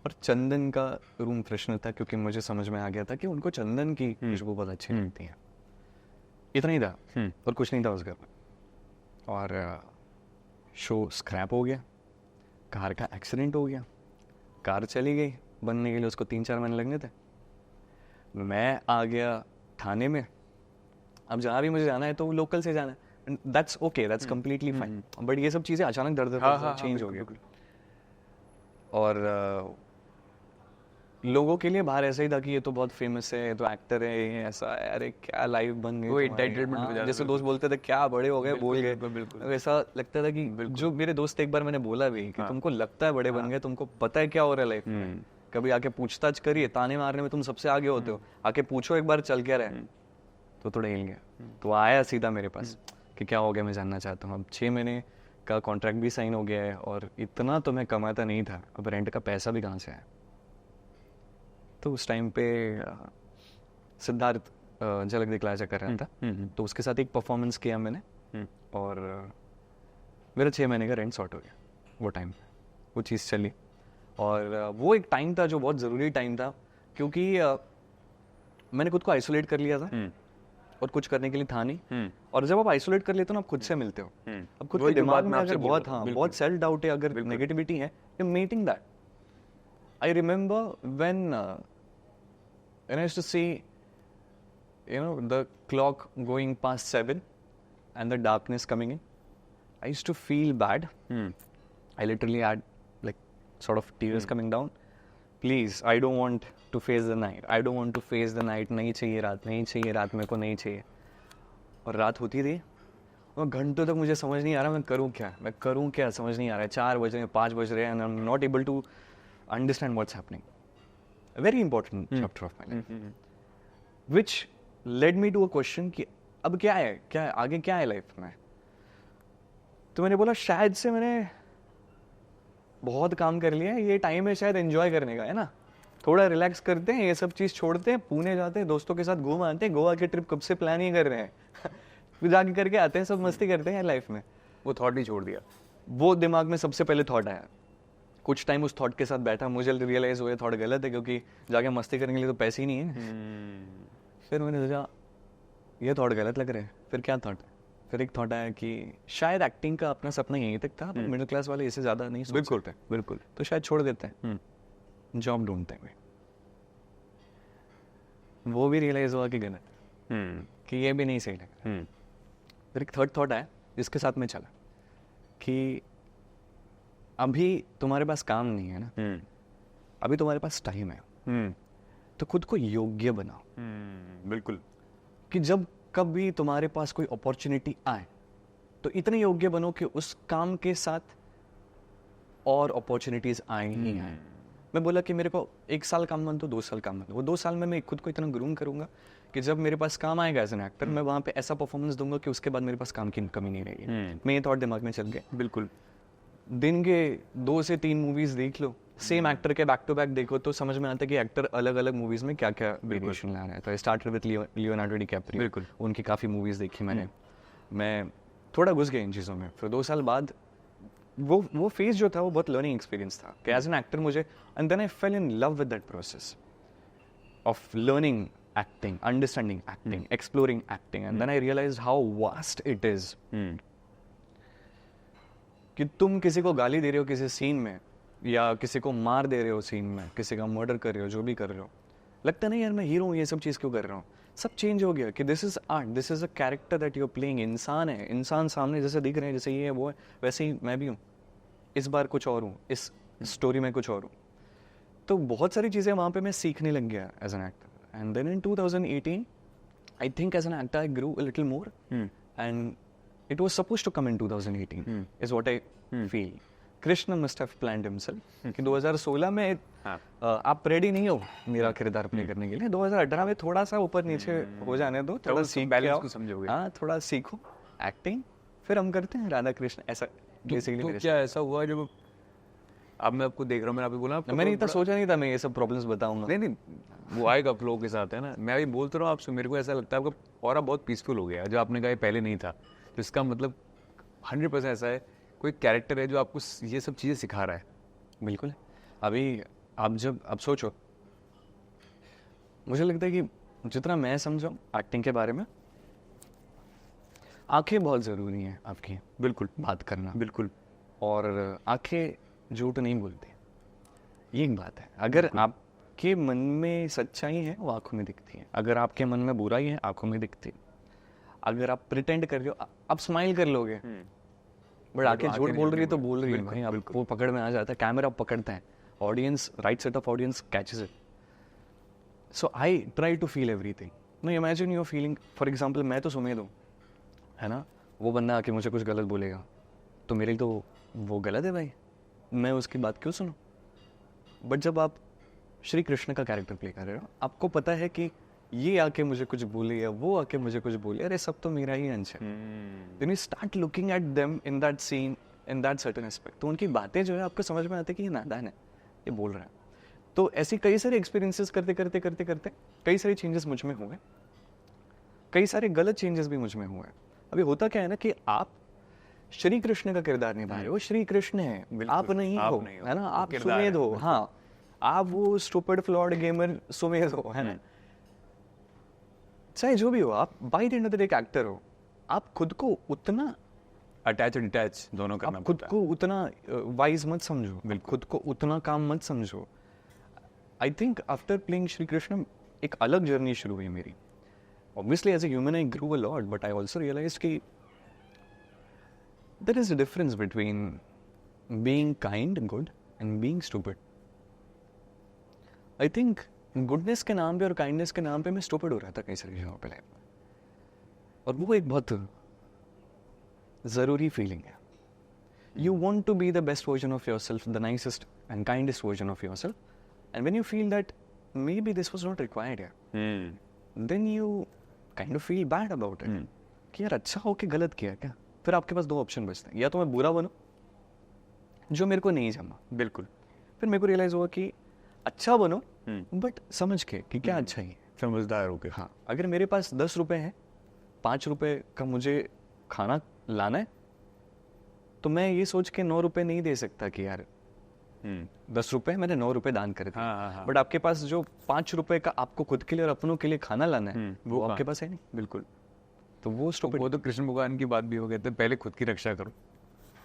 और चंदन का रूम फ्रेशनर था, क्योंकि मुझे समझ में आ गया था कि उनको चंदन की खुशबू बहुत अच्छी लगती है। इतना ही था और कुछ नहीं था उस घर में। और शो स्क्रैप हो गया, कार का एक्सीडेंट हो गया, कार चली गई, बनने के लिए उसको 3-4 महीने लगने थे। मैं आ गया थाने में, अब जहाँ भी मुझे जाना है तो लोकल से जाना है, that's okay, that's completely fine. But ये सब चीज़ें अचानक दर चेंज हो गया। और लोगों के लिए बाहर ऐसा ही था कि ये तो बहुत फेमस है, ये तो एक्टर है, ये ऐसा है, अरे क्या लाइफ बन गई वो तुम्हारी। entitlement हो हाँ, जाता जैसे था। दोस्त बोलते थे क्या बड़े हो गए, बोल गए, बिल्कुल। वैसा लगता था कि जो मेरे दोस्त एक बार मैंने बोला भी कि तुमको लगता है बड़े बन गए, तुमको पता है क्या हो रहा है लाइफ में, कभी आके पूछताछ करिए, ताने मारने में तुम सबसे आगे होते हो, आके पूछो एक बार चल क्या रहा है, तो थोड़ा हिल गया। तो आया सीधा मेरे पास कि क्या हो गया, मैं जानना चाहता हूँ। अब 6 महीने का कॉन्ट्रैक्ट भी साइन हो गया है और इतना तो मैं कमाता नहीं था, अब रेंट का पैसा भी कहाँ से आया। तो उस टाइम पे सिद्धार्थ झलक दिखलाजा जा कर रहा था, तो उसके साथ एक परफॉर्मेंस किया मैंने, और मेरा 6 महीने का रेंट सॉर्ट हो गया वो टाइम पे। वो चीज़ चली, और वो एक टाइम था जो बहुत ज़रूरी टाइम था, क्योंकि मैंने खुद को आइसोलेट कर लिया था और कुछ करने के लिए था नहीं। और जब आप आइसोलेट कर लेते हो ना, आप खुद से मिलते हो। अब खुद के दिमाग में अगर बहुत बहुत सेल्फ डाउट है, अगर नेगेटिविटी है, you meeting that. I remember when I used to see, the clock going past 7 and the darkness coming in. I used to feel bad. I literally had like sort of tears coming down. Please, I don't want to face the night. I don't want to face the night. नहीं चाहिए रात, नहीं चाहिए रात, मेरे को नहीं चाहिए। और रात होती थी और घंटों तक मुझे समझ नहीं आ रहा मैं करूँ क्या समझ नहीं आ रहा है। 4 बज रहे हैं, 5 बज रहे हैं, and I'm not able to understand what's happening. A very important chapter of my life, which led me to a question कि अब क्या है आगे क्या है लाइफ में। तो मैंने बोला शायद से मैंने बहुत काम कर लिया है, ये टाइम है शायद एंजॉय करने का, है ना, थोड़ा रिलैक्स करते हैं, ये सब चीज़ छोड़ते हैं, पुणे जाते हैं, दोस्तों के साथ घूम आते हैं, गोवा की ट्रिप कब से प्लान ही कर रहे हैं फिर जाके करके आते हैं, सब मस्ती करते हैं लाइफ में। वो थॉट ही छोड़ दिया। वो दिमाग में सबसे पहले थॉट आया। कुछ टाइम उस थॉट के साथ बैठा, मुझे रियलाइज हुआ थॉट गलत है, क्योंकि जाके मस्ती करने के लिए तो पैसे ही नहीं है। फिर मैंने सोचा ये थॉट गलत लग रहा है, फिर क्या थॉट, फिर एक थॉट आया कि शायद एक्टिंग का अपना सपना यहीं तक था, मिडिल क्लास वाले इससे ज़्यादा नहीं सोच सकते, बिल्कुल। तो शायद छोड़ देते हैं, जॉब ढूंढते हैं। वो भी रियलाइज हुआ कि गलत, कि ये भी नहीं सही लग रहा। फिर एक थर्ड थॉट आया जिसके साथ मैं चला कि अभी तुम्हारे पास काम नहीं है ना, अभी तुम्हारे पास टाइम है, तो खुद को योग्य बनाओ। बिल्कुल। कि जब कभी तुम्हारे पास कोई अपॉर्चुनिटी आए तो इतने योग्य बनो कि उस काम के साथ और अपॉर्चुनिटीज आए ही आए। मैं बोला कि मेरे को 1 साल काम मन तो 2 साल काम मन, वो 2 साल में मैं खुद को इतना ग्रूम करूंगा कि जब मेरे पास काम आएगा एज एन एक्टर, मैं वहाँ पे ऐसा परफॉर्मेंस दूंगा कि उसके बाद मेरे पास काम की कमी नहीं रहेगी। मैं ये थॉट दिमाग में चल गया। बिल्कुल। दिन के 2 से 3 मूवीज देख लो, सेम एक्टर के बैक टू बैक देखो, तो समझ में आता है कि एक्टर अलग अलग मूवीज में क्या क्या वेरिएशन ला रहा है। तो I started with Leonardo DiCaprio. बिल्कुल। उनकी काफ़ी मूवीज देखी मैंने, मैं थोड़ा घुस गया इन चीज़ों में। फिर 2 साल बाद वो फेज जो था वो बहुत लर्निंग एक्सपीरियंस था कि एज एन एक्टर मुझे, and then I fell in love with that process of learning acting, understanding acting, exploring acting, and then I realised how vast it is. कि तुम किसी को गाली दे रहे हो किसी सीन में, या किसी को मार दे रहे हो सीन में, किसी का मर्डर कर रहे हो, जो भी कर रहे हो, लगता नहीं यार मैं हीरो हूँ, ये सब चीज़ क्यों कर रहा हूँ। सब चेंज हो गया कि this is art, this is a character that you are playing. इंसान है, इंसान सामने जैसे दिख रहे हैं, जैसे ये है वो है, वैसे ही मैं भी हूँ, इस बार कुछ और हूँ, इस स्टोरी में कुछ और हूँ। तो बहुत सारी चीज़ें वहाँ पे मैं सीखने लग गया as an actor. And then in 2018 I think as an actor I grew a little more, and it was supposed to come in 2018 is what I feel. Krishna must have planned himself कि 2016 में हाँ। आप ready नहीं हो मेरा किरदार play करने के लिए, 2018 में थोड़ा सा ऊपर नीचे हो जाने दो, थोड़ा सीख के बैलेंस आओ। को समझोगे। हाँ, थोड़ा सीखो एक्टिंग, फिर हम करते हैं राधा कृष्ण, ऐसा बेसिकली। तो क्या ऐसा हुआ जब अब मैं आपको देख रहा हूँ, मैंने आपको बोला आपका मैंने इतना बड़ा- सोचा नहीं था मैं ये सब प्रॉब्लम्स बताऊंगा। नहीं नहीं, वो आएगा फ्लो के साथ, है ना। मैं अभी बोलता रहा हूँ आपसे, मेरे को ऐसा लगता है आपका ऑरा बहुत पीसफुल हो गया, जो आपने कहा ये पहले नहीं था। तो इसका मतलब 100% ऐसा है, कोई कैरेक्टर है जो आपको ये सब चीज़ें सिखा रहा है। बिल्कुल। अभी आप जब अब सोचो, मुझे लगता है कि जितना मैं समझा एक्टिंग के बारे में, आंखें बहुत ज़रूरी हैं आपकी बिल्कुल बात करना, बिल्कुल। और आंखें झूठ नहीं बोलती, ये एक बात है। अगर आपके मन में सच्चाई है वो आंखों में दिखती है, अगर आपके मन में बुराई है आंखों में दिखती है। अगर आप प्रिटेंड कर रहे हो, आप स्माइल कर लोगे, बट आंखें झूठ बोल रही है तो बोल रही है भाई, आप वो पकड़ में आ जाता है, कैमरा पकड़ता है, audience, right set of audience catches it. So I try to feel everything. No, imagine your feeling, for example मैं तो सुमेध हूँ, है ना, वो बंदा आके मुझे कुछ गलत बोलेगा तो मेरे लिए तो वो गलत है भाई, मैं उसकी बात क्यों सुनूं। बट जब आप श्री कृष्ण का कैरेक्टर प्ले कर रहे हो, आपको पता है कि ये आके मुझे कुछ बोले या वो आके मुझे कुछ बोले, अरे सब तो मेरा ही अंश है। Then you start looking at them in that scene, in that certain aspect, तो उनकी बातें जो है आपको समझ में आती है कि ये नादान है, ये बोल रहा है। तो ऐसी कई सारे एक्सपीरियंसेस करते करते करते करते कई सारे चेंजेस मुझ में हुए, कई सारे गलत चेंजेस भी मुझ में हुए। अभी होता क्या है ना कि आप श्री कृष्ण का किरदार निभा रहे हो, श्री कृष्ण है, आप नहीं हो, है ना, आप सुमेध हो। हाँ, आप वो स्टूपिड फ्लॉड गेमर सुमेध हो, है ना, चाहे जो भी हो, आप by the end of the day एक एक्टर हो। आप खुद को उतना अटैच और डिटैच दोनों करना आप खुद पड़ता है। को उतना वाइज मत समझो, खुद को उतना काम मत समझो। I think after playing Shri Krishna एक अलग जर्नी शुरू हुई मेरी। Obviously as a human I grew a lot, but I also realise कि there is a difference between being kind good and being stupid. I think goodness के नाम पे और काइंडनेस के नाम पे मैं स्टूपिड हो रहा था कई सारी जगहों पे लाइफ में, और वो एक बहुत ज़रूरी फीलिंग है। You want to be the best version of yourself, the nicest and kindest version of yourself. And when you feel that maybe this was not required here, then you kind of feel bad about it. कि यार अच्छा हो के गलत किया क्या? फिर आपके पास दो ऑप्शन बचते हैं, या तो मैं बुरा बनूं, जो मेरे को नहीं जमा। बिल्कुल। फिर मेरे को रियलाइज हुआ कि अच्छा बनो, बट समझ के कि क्या अच्छा है। समझदार हो के। हाँ, अगर मेरे पास 10 रुपए हैं, 5 रुपए का मुझे खाना लाना है, तो मैं ये सोच के 9 रुपए नहीं दे सकता कि यार 10 रुपए मैंने 9 रुपए दान कर दिए। हाँ। बट आपके पास जो 5 रुपए का आपको खुद के लिए और अपनों के लिए खाना लाना है, वो आपके पास है नहीं। बिल्कुल। तो वो वो तो कृष्ण भगवान की बात भी हो गई थी, पहले खुद की रक्षा करो,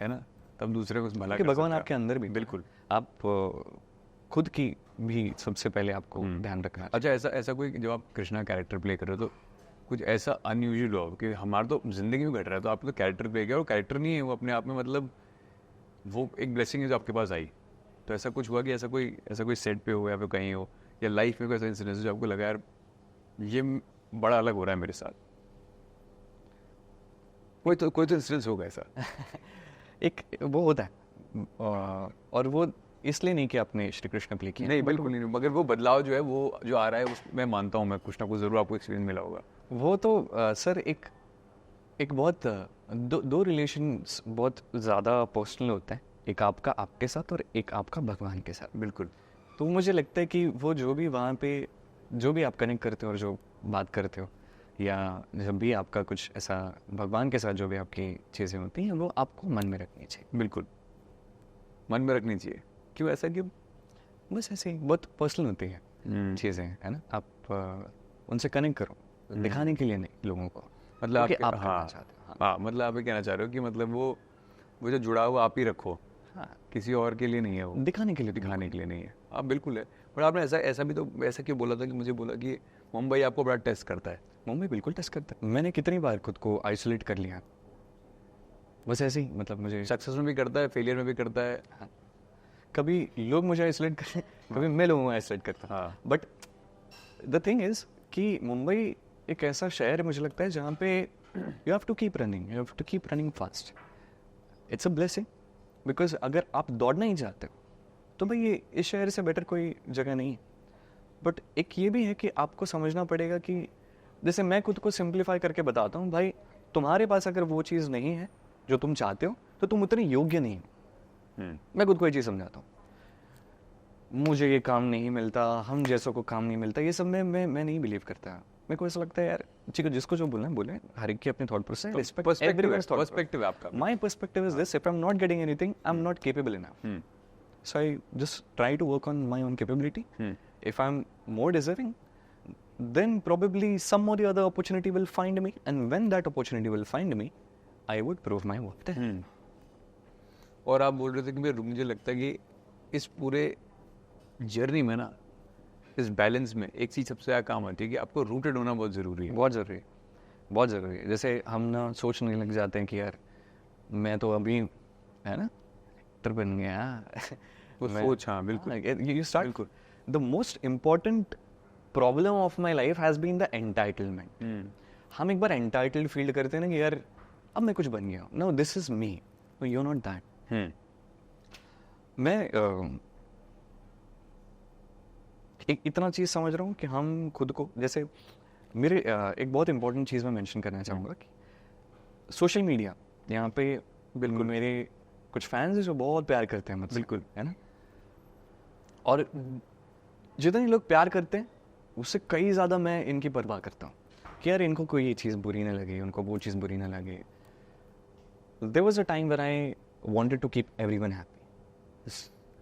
है ना, तब दूसरे को भला कि कर भगवान सकते हो। आपके अंदर भी, बिल्कुल। आप खुद की भी सबसे पहले आपको ध्यान रखना है। अच्छा, ऐसा कोई जब आप कृष्णा कैरेक्टर प्ले कर रहे हो तो कुछ ऐसा अनयूजुअल हो कि हमारा तो जिंदगी में घट रहा है, तो आपको तो कैरेक्टर प्ले किया, और कैरेक्टर नहीं है वो अपने आप में, मतलब वो एक ब्लेसिंग है जो आपके पास आई। तो ऐसा कुछ हुआ कि ऐसा कोई सेट पे हो या फिर कहीं हो, या लाइफ में कोई ऐसा इंसिडेंस जो आपको लगा यार ये बड़ा अलग हो रहा है मेरे साथ? कोई तो इंसिडेंस होगा ऐसा। एक वो होता है, और वो इसलिए नहीं कि आपने श्री कृष्ण प्ले किया, नहीं, बिल्कुल नहीं, मगर वो बदलाव जो है वो जो आ रहा है, उस मैं मानता हूँ, मैं कुछ ना कुछ जरूर आपको एक्सपीरियंस मिला होगा। वो तो सर एक बहुत दो रिलेशंस बहुत ज़्यादा पर्सनल होता है, एक आपका आपके साथ और एक आपका भगवान के साथ। बिल्कुल। तो मुझे लगता है कि वो जो भी वहाँ पे जो भी आप कनेक्ट करते हो और जो बात करते हो, या जब भी आपका कुछ ऐसा भगवान के साथ जो भी आपकी चीज़ें होती हैं, वो आपको मन में रखनी चाहिए। बिल्कुल, मन में रखनी चाहिए। क्यों ऐसा? क्यों? बस ऐसे ही बहुत पर्सनल होती है चीज़ें, है ना, आप उनसे कनेक्ट करो, दिखाने के लिए नहीं लोगों को, मतलब आप आप करना चाहते हो। हाँ, मतलब आप ये कहना चाह रहे हो कि मतलब वो जो जुड़ा हुआ आप ही रखो, हाँ, किसी और के लिए नहीं है, वो दिखाने के लिए दिखाने के लिए नहीं है। हाँ बिल्कुल है। पर आपने ऐसा भी तो ऐसा क्यों बोला था कि मुझे बोला कि मुंबई आपको बड़ा टेस्ट करता है? मुंबई बिल्कुल टेस्ट करता है। मैंने कितनी बार खुद को आइसोलेट कर लिया, बस ऐसे ही, मतलब मुझे सक्सेस में भी करता है, फेलियर में भी करता है। हाँ, कभी लोग मुझे आइसोलेट करते हैं, कभी मैं लोगों को आइसोलेट करता हूँ। हाँ। बट द थिंग इज कि मुंबई एक ऐसा शहर है मुझे लगता है जहाँ पे you have to keep running fast. It's a blessing, because अगर आप दौड़ना ही चाहते हो तो भाई ये इस शहर से बेटर कोई जगह नहीं है। बट एक ये भी है कि आपको समझना पड़ेगा कि जैसे मैं खुद को सिंप्लीफाई करके बताता हूँ, भाई तुम्हारे पास अगर वो चीज़ नहीं है जो तुम चाहते हो तो तुम उतने योग्य नहीं हो। मैं खुद को ये चीज़ समझाता हूँ। मुझे ये काम नहीं मिलता, हम जैसों को काम नहीं मिलता, ये सब मैं नहीं बिलीव करता। मेरे को ऐसा लगता है यार ठीक है, जिसको जो बोलना है बोले, हर एक की अपनी थॉट प्रोसेस है, रिस्पेक्ट एवरीवनस थॉट पर्सपेक्टिव है आपका। My perspective is this, if I am not getting anything I am not capable enough, so I just try to work on my own capability. If I'm more deserving, then probably some or the other opportunity will find me, and when that opportunity will find me, I would prove my worth there. और आप बोल रहे थे कि भाई मुझे लगता है कि इस पूरे जर्नी में ना, इस बैलेंस में एक चीज़ सबसे ज़्यादा काम आती है कि आपको रूटेड होना बहुत ज़रूरी है। बहुत ज़रूरी है, बहुत ज़रूरी है। जैसे हम ना सोचने लग जाते हैं कि यार मैं तो अभी है ना एक्टर बन गया, वो सोच, हाँ बिल्कुल। You start. The most important problem of my life has been the entitlement. हम एक बार entitled feel करते हैं ना कि यार अब मैं कुछ बन गया। No, this is me. No, you're not that. मैं एक इतना चीज़ समझ रहा हूँ कि हम खुद को, जैसे मेरे एक बहुत इंपॉर्टेंट चीज़ मैं मेंशन करना चाहूँगा कि सोशल मीडिया यहाँ पे बिल्कुल मेरे कुछ फैंस हैं जो बहुत प्यार करते हैं मुझसे, बिल्कुल, है ना। और जितने लोग प्यार करते हैं उससे कई ज़्यादा मैं इनकी परवाह करता हूँ कि यार इनको कोई ये चीज़ बुरी ना लगे, उनको वो चीज़ बुरी ना लगे। There was a time when I wanted to keep everyone happy.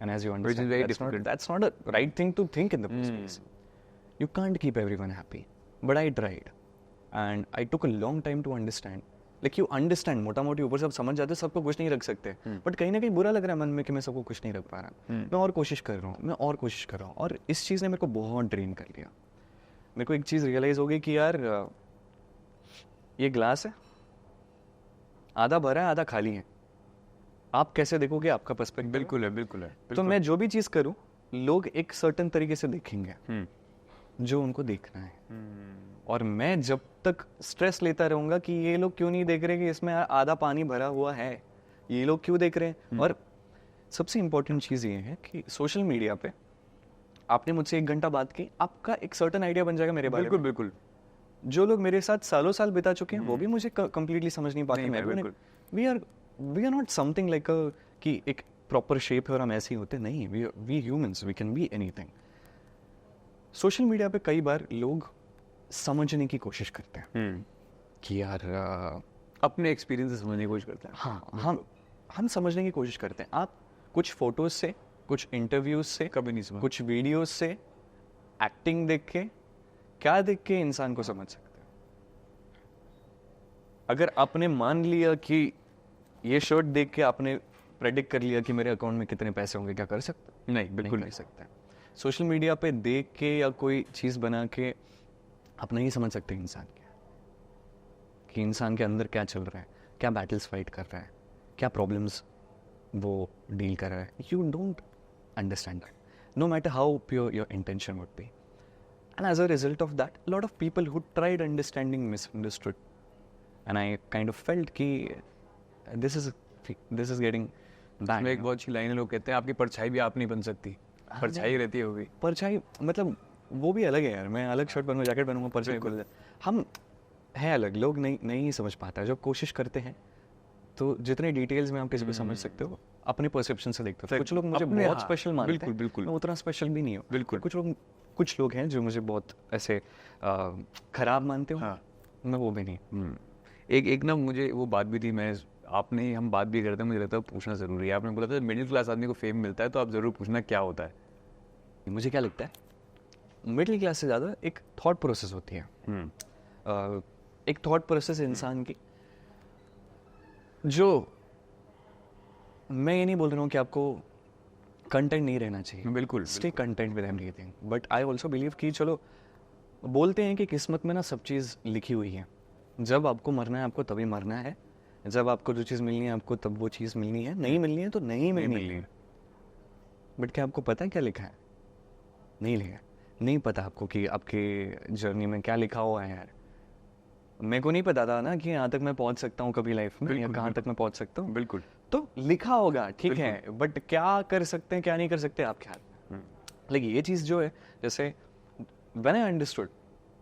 And as you understand, very difficult. That's not a right thing to think in the first place. You can't keep everyone happy. But I tried. And I took a long time to understand. Like you understand, मोटा मोटी ऊपर से आप समझ जाते हो सबको खुश नहीं रख सकते, बट कहीं ना कहीं बुरा लग रहा है मन में कि मैं सबको खुश नहीं रख पा रहा। मैं और कोशिश कर रहा हूँ, मैं और कोशिश कर रहा हूँ, और इस चीज़ ने मेरे को बहुत ड्रेन कर लिया। मेरे को एक चीज़ रियलाइज़ हो गई कि यार ये ग्लास है, आधा भरा है आधा खाली है, आप कैसे देखोगे आपका पर्सपेक्टिव। बिल्कुल है, बिल्कुल है। तो मैं जो भी चीज़ करूँ लोग एक सर्टेन तरीके से देखेंगे जो उनको देखना है, और मैं जब तक स्ट्रेस लेता रहूँगा कि ये लोग क्यों नहीं देख रहे कि इसमें आधा पानी भरा हुआ है, ये लोग क्यों देख रहे हैं। और सबसे इम्पोर्टेंट चीज़ ये है कि सोशल मीडिया पे आपने मुझसे 1 घंटा बात की, आपका एक सर्टेन आइडिया बन जाएगा मेरे बारे में। बिल्कुल बिल्कुल। जो लोग मेरे साथ सालों साल बिता चुके हैं वो भी मुझे कंप्लीटली समझ नहीं पाते। We are not something like कि एक प्रॉपर शेप है और हम ऐसे ही होते नहीं। We humans, we can be anything. Social media पे कई बार लोग समझने की कोशिश करते हैं कि यार अपने एक्सपीरियंस से समझने की कोशिश करते हैं। हाँ, हम समझने की कोशिश करते हैं। आप कुछ फोटोज से, कुछ इंटरव्यूज से, कभी नहीं समझ, कुछ वीडियोज से, एक्टिंग देख के, क्या देख के इंसान को समझ सकते हैं। अगर आपने मान लिया कि ये शर्ट देख के आपने प्रेडिक्ट कर लिया कि मेरे अकाउंट में कितने पैसे होंगे, क्या कर सकते? नहीं, बिल्कुल नहीं कर सकते। सोशल मीडिया पे देख के या कोई चीज़ बना के आप नहीं समझ सकते इंसान क्या, कि इंसान के अंदर क्या चल रहा है, क्या बैटल्स फाइट कर रहा है, क्या प्रॉब्लम्स वो डील कर रहा है। You don't understand that, no matter how pure your intention would be. And as a result of that, a lot of people who tried understanding misunderstood. And I kind of felt कि this is getting bad. एक बहुत अच्छी line है, लोग कहते हैं आपकी परछाई भी आप नहीं बन सकती, परछाई रहती है वो भी। परछाई मतलब वो भी अलग है यार। मैं अलग शर्ट बनूंगा, जैकेट बनूंगा, परछाई खुल जाए। हम है अलग, लोग नहीं समझ पाता। जब कोशिश करते हैं तो जितने डिटेल्स में आप किसी को समझ सकते हो अपने परसेप्शन से देखते हो। कुछ लोग मुझे बहुत स्पेशल मानते हैं, बिल्कुल बिल्कुल, मैं उतना स्पेशल भी नहीं हूँ। बिल्कुल। कुछ लोग हैं जो मुझे बहुत ऐसे खराब मानते हो। हाँ, मैं वो भी नहीं। एक ना मुझे वो बात भी थी, हम बात भी करते हैं, मुझे लगता है पूछना ज़रूरी है। आपने बोला था मिडिल क्लास आदमी को फेम मिलता है, तो आप ज़रूर पूछना क्या होता है। मुझे क्या लगता है, मिडिल क्लास से ज़्यादा एक थॉट प्रोसेस होती है। एक थॉट प्रोसेस इंसान की, जो मैं ये नहीं बोल रहा हूँ कि आपको कंटेंट नहीं रहना चाहिए, बिल्कुल, stay content with everything, but I also believe कि चलो बोलते हैं कि किस्मत में ना सब चीज़ लिखी हुई है। जब आपको मरना है आपको तभी मरना है, जब आपको जो चीज़ मिलनी है आपको तब वो चीज़ मिलनी है, नहीं मिलनी है तो नहीं मिलनी है। बट क्या आपको पता है क्या लिखा है? नहीं लिखा, नहीं पता आपको कि आपके जर्नी में क्या लिखा हुआ है यार। मेरे को नहीं पता था ना कि यहाँ तक मैं पहुँच सकता हूँ कभी लाइफ में, या कहाँ तक मैं पहुँच सकता हूँ। बिल्कुल। तो लिखा होगा, ठीक है, बट क्या कर सकते हैं क्या नहीं कर सकते आपके हाथ में। लेकिन ये चीज़ जो है, जैसे when I understood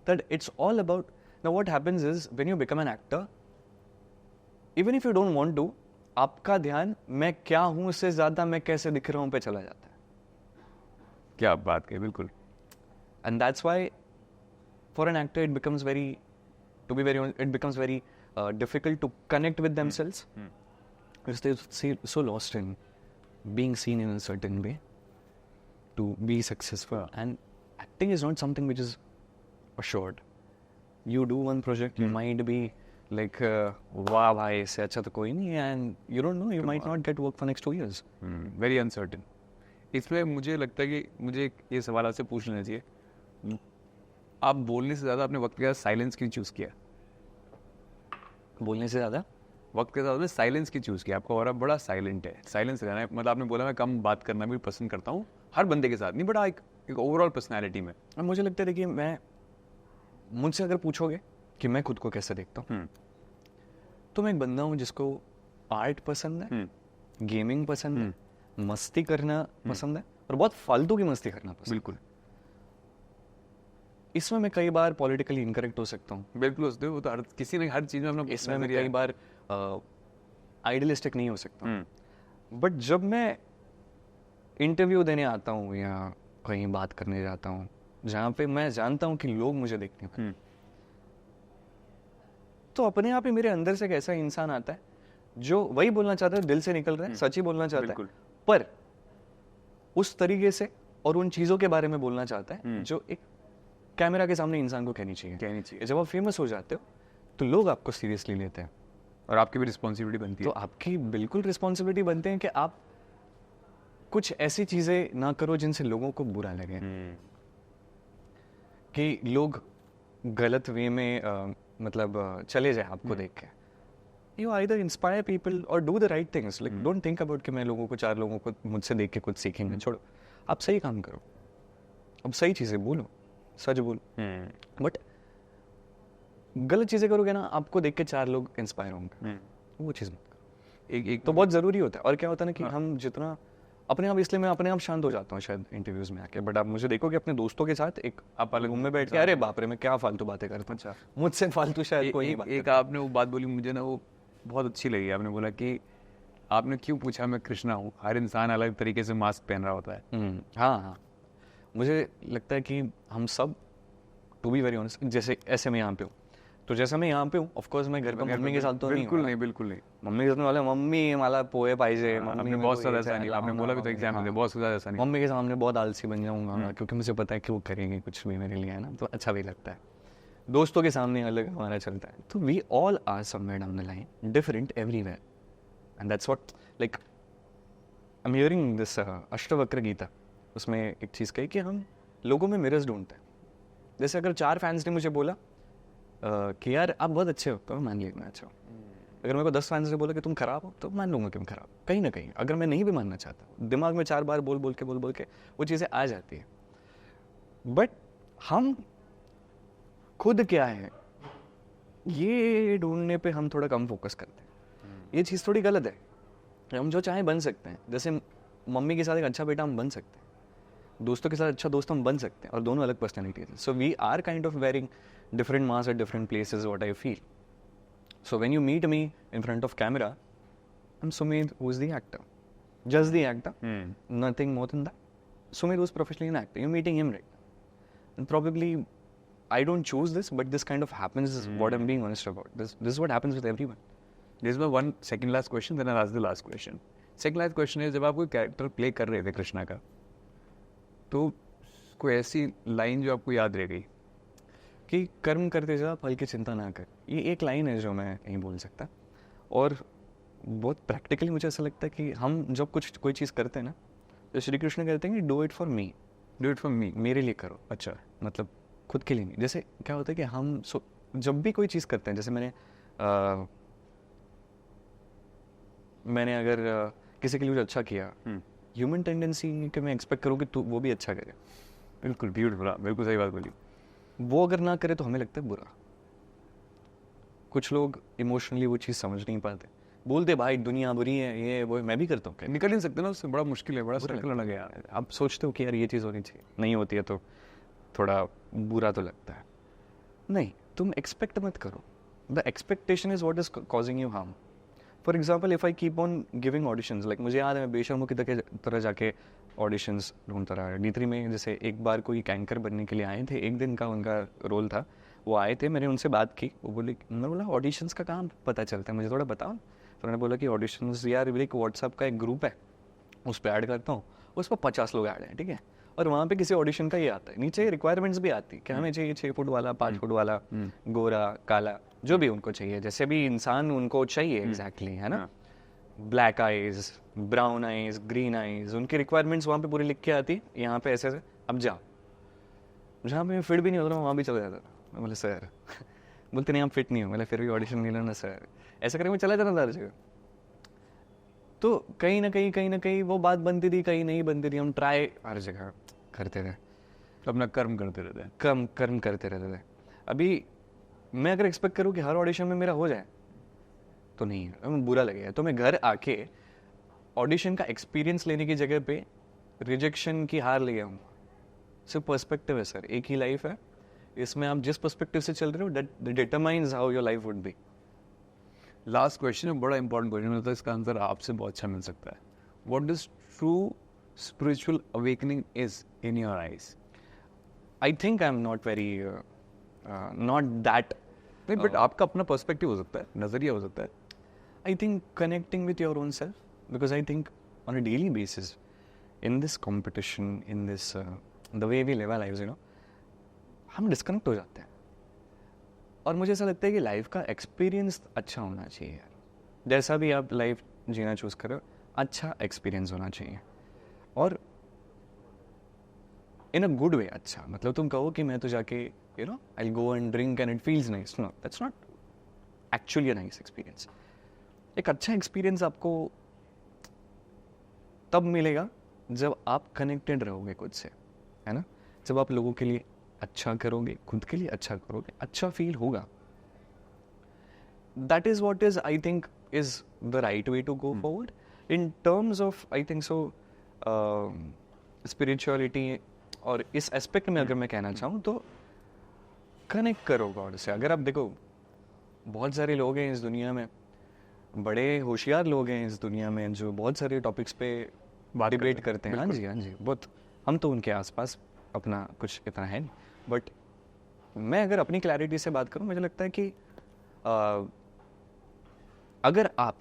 that it's all about, now what happens is when you become an actor, even if you don't want to, आपका ध्यान मैं क्या हूँ उससे ज़्यादा मैं कैसे दिख रहा हूँ पे चला जाता है। क्या बात कही, बिल्कुल। And that's why for an actor it becomes very, to be very honest, it becomes very difficult to connect with themselves because they're so lost in being seen in a certain way to be successful. And acting is not something which is assured. You do one project, you might be like, wow, bhai, इससे अच्छा तो कोई नहीं है, and you don't know, you might not get work for next 2 years. Very uncertain. इसमें मुझे लगता है कि मुझे ये सवाल आपसे पूछ लेना चाहिए, आप बोलने से ज़्यादा अपने वक्त के साथ साइलेंस क्यों चूज़ किया? बोलने से ज़्यादा वक्त के साथ आपने साइलेंस क्यों चूज़ किया? आपका ऑरा बड़ा साइलेंट है, साइलेंस रहना है, मतलब आपने बोला मैं कम बात करना भी पसंद करता हूँ, हर बंदे के साथ नहीं, बड़ा एक ओवरऑल पर्सनैलिटी में। और मुझे लगता है कि मुझसे अगर पूछोगे कि मैं खुद को कैसे देखता हूँ, तो मैं एक बंदा हूँ जिसको आर्ट पसंद है, गेमिंग पसंद है, मस्ती करना पसंद है, और बहुत फालतू की मस्ती करना पसंद है। बिल्कुल। इसमें मैं कई बार पॉलिटिकली इनकरेक्ट हो सकता हूँ, बिल्कुल उसने वो तो किसी ने हर चीज़ में अपना इसमें मैं कई बार आइडियलिस्टिक नहीं हो सकता हूँ, बट जब मैं इंटरव्यू देने आता हूँ या कहीं बात करने जाता हूँ जहाँ पे मैं जानता हूँ कि लोग मुझे देखते हैं, तो अपने आप ही मेरे अंदर से एक ऐसा इंसान आता है जो वही बोलना चाहता है, दिल से निकल रहा है, सच ही बोलना चाहता है, पर उस तरीके से और उन चीज़ों के बारे में बोलना चाहता है जो एक कैमरा के सामने इंसान को कहनी चाहिए। जब आप फेमस हो जाते हो तो लोग आपको सीरियसली लेते हैं, और आपकी भी रिस्पॉन्सिबिलिटी बनती तो है। आपकी बिल्कुल रिस्पॉन्सिबिलिटी बनते हैं कि आप कुछ ऐसी चीज़ें ना करो जिनसे लोगों को बुरा लगे, कि लोग गलत वे में मतलब चले जाए आपको देख के। यू आइदर इंस्पायर पीपल और do the right things, like don't think about कि मैं लोगों को 4 लोगों को मुझसे देख के कुछ सीखेंगे, छोड़ो, आप सही काम करो, अब सही चीज़ें बोलो, सच बोलो। बट गलत चीज़ें करोगे ना, आपको देख के 4 लोग इंस्पायर होंगे, वो चीज़ मत करो। एक तो बहुत ज़रूरी होता है। और क्या होता है ना कि हम जितना अपने आप, इसलिए मैं अपने आप शांत हो जाता हूँ शायद इंटरव्यूज में आके, बट आप मुझे देखोगे अपने दोस्तों के साथ एक आप अलग रूम में बैठ के, अरे बाप रे मैं क्या फालतू बातें करता हूँ, अच्छा मुझसे फालतू शायद कोई नहीं बात एक आपने वो बात बोली मुझे ना, वो बहुत अच्छी लगी। आपने बोला कि आपने क्यों पूछा मैं कृष्णा हूँ, हर इंसान अलग तरीके से मास्क पहन रहा होता है। हाँ, मुझे लगता है कि हम सब, टू बी वेरी ऑनेस्ट, जैसे ऐसे मैं यहाँ पे हूँ, तो जैसे मैं यहाँ पे हूँ, ऑफकोर्स मैं घर पे मम्मी के साथ तो बिल्कुल नहीं, बिल्कुल नहीं। मम्मी के साथ वाले मम्मी मला पोहे पाहिजे, आपने बहुत ज़्यादा ऐसा नहीं, आपने बोला भी तो एग्जाम्पल है, बहुत ज़्यादा ऐसा नहीं। मम्मी के सामने बहुत आलसी बन जाऊंगा क्योंकि मुझे पता है कि वो करेंगे कुछ भी मेरे लिए, है ना, तो अच्छा भी लगता है। दोस्तों के सामने अलग हमारा चलता है, तो we all are somewhere down the line different everywhere, and that's what, like I am hearing this Ashtavakra Gita, उसमें एक चीज़ कही कि हम लोगों में मिरर्स ढूंढते हैं। जैसे अगर 4 फैंस ने मुझे बोला कि यार आप बहुत अच्छे हो, तो मैं मान लिया मैं अच्छा हूँ। अगर मेरे को 10 फैंस ने बोला कि तुम खराब हो, तो मान लूंगा कि मैं खराब, कहीं ना कहीं अगर मैं नहीं भी मानना चाहता, दिमाग में 4 बार बोल बोल के वो चीज़ें आ जाती है। बट हम खुद क्या है ये ढूंढने पे हम थोड़ा कम फोकस करते हैं। ये चीज़ थोड़ी गलत है। हम जो चाहें बन सकते हैं, जैसे मम्मी के साथ एक अच्छा बेटा हम बन सकते हैं, दोस्तों के साथ अच्छा दोस्त हम बन सकते हैं, और दोनों अलग पर्सनैलिटीज हैं। So we are kind of wearing different mass at different places, what I feel. So when you meet me in front of camera, I'm Sumit, who is the actor, just the actor, nothing more than that. Sumit was professionally an actor, you're meeting him right now, and probably I don't choose this, but this kind of happens, is what I'm being honest about. This is what happens with everyone. This is my one second last question, then I'll ask the last question. Second last question is, जब आप कोई character play कर रहे थे कृष्णा का, तो कोई ऐसी लाइन जो आपको याद रह गई कि कर्म करते जा फल की चिंता ना कर, ये एक लाइन है जो मैं नहीं बोल सकता। और बहुत प्रैक्टिकली मुझे ऐसा लगता है कि हम जब कोई चीज़ करते हैं ना, तो श्री कृष्ण कहते हैं कि do it for me, do it for me, मेरे लिए करो। अच्छा, मतलब खुद के लिए नहीं। जैसे क्या होता है कि हम जब भी कोई चीज़ करते हैं, जैसे मैंने अगर किसी के लिए कुछ अच्छा किया, ह्यूमन टेंडेंसी कि मैं एक्सपेक्ट करूँ कि तू वो भी अच्छा करे। बिल्कुल ब्यूटीफुल, बिल्कुल सही बात बोली। वो अगर ना करे तो हमें लगता है बुरा। कुछ लोग इमोशनली वो चीज़ समझ नहीं पाते, बोलते भाई दुनिया बुरी है, ये वो, मैं भी करता हूँ। निकल नहीं सकते ना उससे, बड़ा मुश्किल है, बड़ा सर्कल लगे यार। आप सोचते हो कि यार ये चीज़ होनी चाहिए, नहीं होती है तो थोड़ा बुरा तो लगता है। नहीं, तुम एक्सपेक्ट मत करो। The expectation is what is causing you harm. For example, if I keep on giving auditions, like मुझे याद है मैं बेशर्मों की तरह जाके ऑडिशंस ढूंढता रहा। D3 में जैसे एक बार कोई एंकर बनने के लिए आए थे, एक दिन का उनका रोल था, वो आए थे, मैंने उनसे बात की, वो बोले, मैं बोला ऑडिशंस का काम पता चलता है, मुझे थोड़ा बताओ। तो उन्होंने बोला कि ऑडिशंस यार एक व्हाट्सअप का एक ग्रुप है, उस पर ऐड करता हूँ, उस पर 50 लोग ऐड हैं, ठीक है, और वहाँ पे किसी ऑडिशन का ये आता है, नीचे रिक्वायरमेंट्स भी आती है कि हमें चाहिए 6 फुट वाला, 5 फुट वाला, गोरा काला, जो भी उनको चाहिए, जैसे भी इंसान उनको चाहिए एग्जैक्टली, है ना, black eyes, brown eyes, green eyes, उनकी रिक्वायरमेंट्स वहाँ पे पूरी लिख के आती, यहाँ पे ऐसे अब जाओ, जहाँ पे मैं फिट भी नहीं होता वहाँ भी चला जाता। मैं बोले सर बोलते नहीं आप फिट नहीं हो, बोले फिर भी ऑडिशन नहीं लेना सर, ऐसा करके मैं चला जाता था हर जगह। तो कहीं ना कहीं वो बात बनती थी, कहीं नहीं बनती थी, हम ट्राई हर जगह करते थे, अपना कर्म करते रहते हैं, कर्म करते रहते थे। अभी मैं अगर एक्सपेक्ट करूँ कि हर ऑडिशन में मेरा हो जाए तो नहीं है, बुरा लगेगा। तो मैं घर आके ऑडिशन का एक्सपीरियंस लेने की जगह पे रिजेक्शन की हार ले आऊँगा। सिर्फ पर्सपेक्टिव है सर, एक ही लाइफ है, इसमें आप जिस पर्सपेक्टिव से चल रहे हो that determines how your life would be. Last question है, बड़ा इंपॉर्टेंट क्वेश्चन होता है, इसका आंसर आपसे बहुत अच्छा मिल सकता है। What does true spiritual awakening is in your eyes? I think I am not very not that, नहीं, बट आपका अपना पर्सपेक्टिव हो सकता है, नजरिया हो सकता है। I think connecting with your own self, because I think on a daily basis, in this competition, in this the way we live our lives, हम डिस्कनेक्ट हो जाते हैं। और मुझे ऐसा लगता है कि लाइफ का एक्सपीरियंस अच्छा होना चाहिए यार, जैसा भी आप लाइफ जीना चूज करो, अच्छा एक्सपीरियंस होना चाहिए, और इन अ गुड वे। अच्छा मतलब तुम कहो कि मैं तो जाके I go and drink and it feels nice, no, that's not actually a nice experience. एक अच्छा एक्सपीरियंस आपको तब मिलेगा जब आप कनेक्टेड रहोगे खुद से, है ना, जब आप लोगों के लिए अच्छा करोगे, खुद के लिए अच्छा करोगे, अच्छा फील होगा। That is what is I think is the right way to go forward in terms of, I think so, spirituality. और इस एस्पेक्ट में अगर मैं कहना चाहूँ तो कनेक्ट करो गॉड से। अगर आप देखो, बहुत सारे लोग हैं इस दुनिया में, बड़े होशियार लोग हैं इस दुनिया में, जो बहुत सारे टॉपिक्स पे डिबेट करते हैं। हाँ जी, बहुत। हम तो उनके आसपास अपना कुछ इतना है नहीं, बट मैं अगर अपनी क्लैरिटी से बात करूं, मुझे लगता है कि अगर आप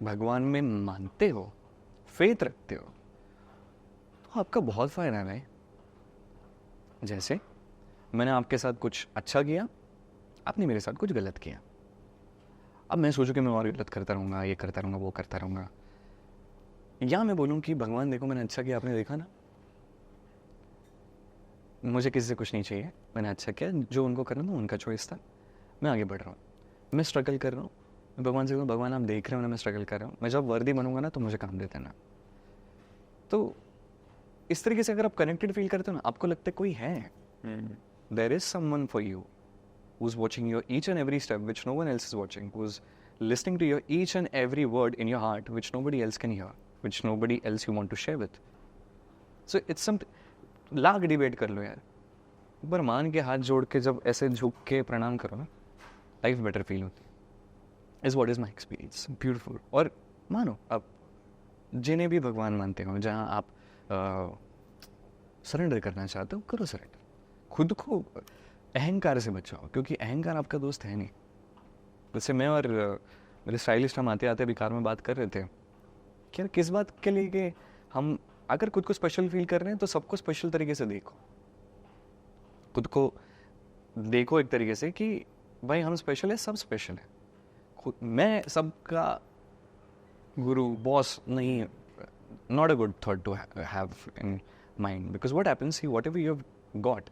भगवान में मानते हो, फेथ रखते हो, तो आपका बहुत फायदा है भाई। जैसे मैंने आपके साथ कुछ अच्छा किया, आपने मेरे साथ कुछ गलत किया, अब मैं सोचूं कि मैं और गलत करता रहूँगा, ये करता रहूँगा, वो करता रहूँगा, या मैं बोलूँ कि भगवान देखो मैंने अच्छा किया, आपने देखा ना, मुझे किसी से कुछ नहीं चाहिए, मैंने अच्छा किया, जो उनको करना था उनका चॉइस था, मैं आगे बढ़ रहा हूँ, मैं स्ट्रगल कर रहा हूँ, मैं भगवान से कहूँ भगवान आप देख रहे हो ना मैं स्ट्रगल कर रहा हूँ, मैं जब वर्दी बनूंगा ना तो मुझे काम देते ना। तो इस तरीके से अगर आप कनेक्टेड फील करते हो ना, आपको लगता है कोई है, there is someone for you who's watching your each and every step which no one else is watching, who's listening to your each and every word in your heart which nobody else can hear, which nobody else you want to share with. So it's something, lakh debate कर लो यार, एक बार मान के हाथ जोड़ के जब ऐसे झुक के प्रणाम करो ना, लाइफ बेटर फील होती है। Is what is my experience. Beautiful. और मानो आप जिन्हें भी भगवान मानते हो, जहाँ आप सरेंडर करना चाहते हो, करो सरेंडर। खुद को अहंकार से बचाओ, क्योंकि अहंकार आपका दोस्त है नहीं। जैसे मैं और मेरे स्टाइलिस्ट हम आते आते कार में बात कर रहे थे कि यार किस बात के लिए कि हम अगर खुद को स्पेशल फील कर रहे हैं तो सबको स्पेशल तरीके से देखो, खुद को देखो एक तरीके से कि भाई हम स्पेशल है, सब स्पेशल है। खुद मैं सबका गुरु बॉस नहीं, not a good thought to have in mind, because what happens, see whatever you have got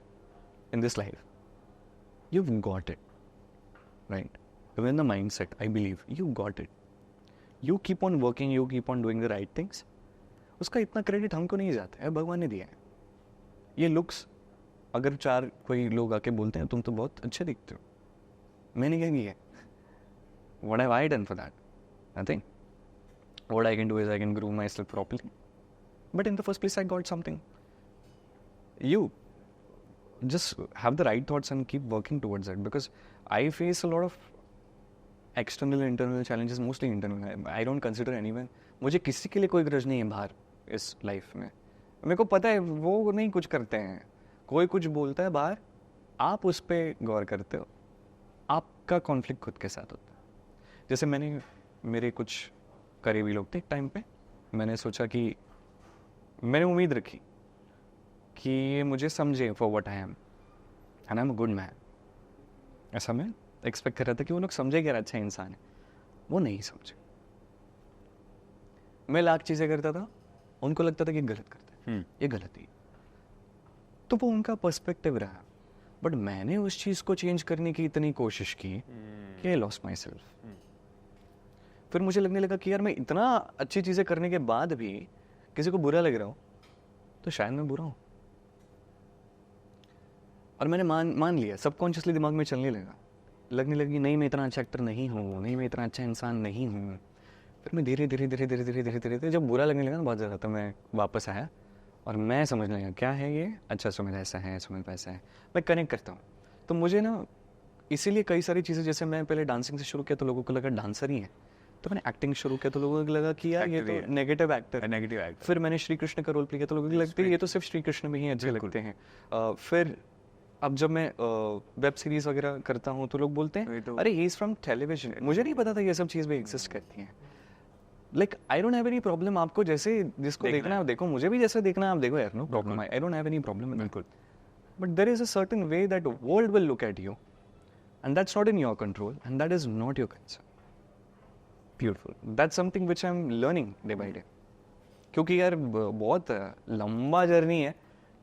in this life, you've got it, right? Within the mindset, I believe you got it. You keep on working, you keep on doing the right things. उसका इतना credit हमको नहीं जाता है, भगवान ने दिया है। ये लुक्स अगर 4 कोई लोग आके बोलते हैं तुम तो बहुत अच्छे दिखते हो, मैंने क्या किया है, what have I done for that? Nothing. What I can do is I can groom myself properly. But in the first place, I got something. You just have the right thoughts and keep working towards it, because I face a lot of external and internal challenges, mostly internal. I don't consider anyone. मुझे किसी के लिए कोई grudge नहीं है बाहर इस life में. मेरे को पता है वो नहीं कुछ करते हैं. कोई कुछ बोलता है बाहर, आप उस पर गौर करते हो, आपका कॉन्फ्लिक्ट खुद के साथ होता है. जैसे मेरे कुछ करीबी लोग थे एक टाइम पे, मैंने सोचा कि मैंने उम्मीद रखी कि ये मुझे समझे for what I am and I am a good man. ऐसा मैं एक्सपेक्ट कर रहा था कि वो लोग समझे कि यार अच्छा इंसान है. वो नहीं समझे. मैं लाख चीज़ें करता था, उनको लगता था कि गलत करते हैं, ये गलत ही. तो वो उनका पर्सपेक्टिव रहा. बट मैंने उस चीज़ को चेंज करने की इतनी कोशिश की कि आई लॉस्ट माई सेल्फ. फिर मुझे लगने लगा कि यार मैं इतना अच्छी चीज़ें करने के बाद भी किसी को बुरा लग रहा हूँ, तो शायद मैं बुरा हूँ. और मैंने मान लिया, सबकॉन्शियसली दिमाग में चलने लगने लगी नहीं मैं इतना अच्छा एक्टर नहीं हूँ, नहीं मैं इतना अच्छा इंसान नहीं हूँ. फिर मैं धीरे धीरे जब बुरा लगने लगा ना बहुत ज़्यादा, तो मैं वापस आया और मैं समझने लगा क्या है ये. अच्छा सुमित ऐसा है, सुमित वैसा है. मैं कनेक्ट करता हूँ. तो मुझे ना इसीलिए कई सारी चीज़ें, जैसे मैं पहले डांसिंग से शुरू किया तो लोगों को लगा डांसर ही है, तो मैंने एक्टिंग शुरू किया तो लोगों को लगा कि यार ये तो नेगेटिव एक्टर. फिर मैंने श्री कृष्ण का रोल प्ले किया तो लोगों को लगता है ये तो सिर्फ श्री कृष्ण में ही अच्छे लगते हैं. फिर अब जब मैं वेब सीरीज वगैरह करता हूँ तो लोग बोलते हैं अरे ही इज फ्रॉम टेलीविजन. मुझे नहीं पता था ये सब चीज़ भी एग्जिस्ट करती हैं. Like I don't have any problem. आपको जैसे जिसको देखना है आप देखो, मुझे भी जैसे देखना है आप देखो यार, no problem. I don't have any problem. बिल्कुल. But there is a certain way that world will look at you and that's not in your control and that is not your concern. Beautiful. That's something which I am learning day by day. क्योंकि यार बहुत लंबा journey है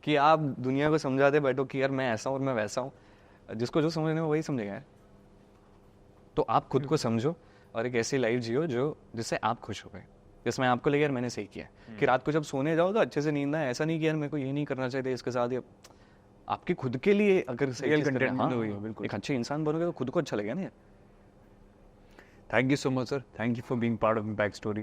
कि आप दुनिया को समझाते बैठो कि यार मैं ऐसा हूँ और मैं वैसा हूँ. जिसको जो समझने में वही समझेगा यार. तो आप खुद को समझो और एक ऐसी लाइफ जियो जिससे आप खुश हो गए, जिसमें आपको लगे यार मैंने सही किया. कि रात को जब सोने जाओ तो अच्छे से नींद आए. ऐसा नहीं कि यार मेरे को ये नहीं करना चाहिए इसके साथ. ये आपकी खुद के लिए अगर सही कंटेंट, हाँ, बिल्कुल एक अच्छे इंसान बनोगे तो खुद को अच्छा लगेगा ना यार. Thank you so much sir. Thank you for being part of back story.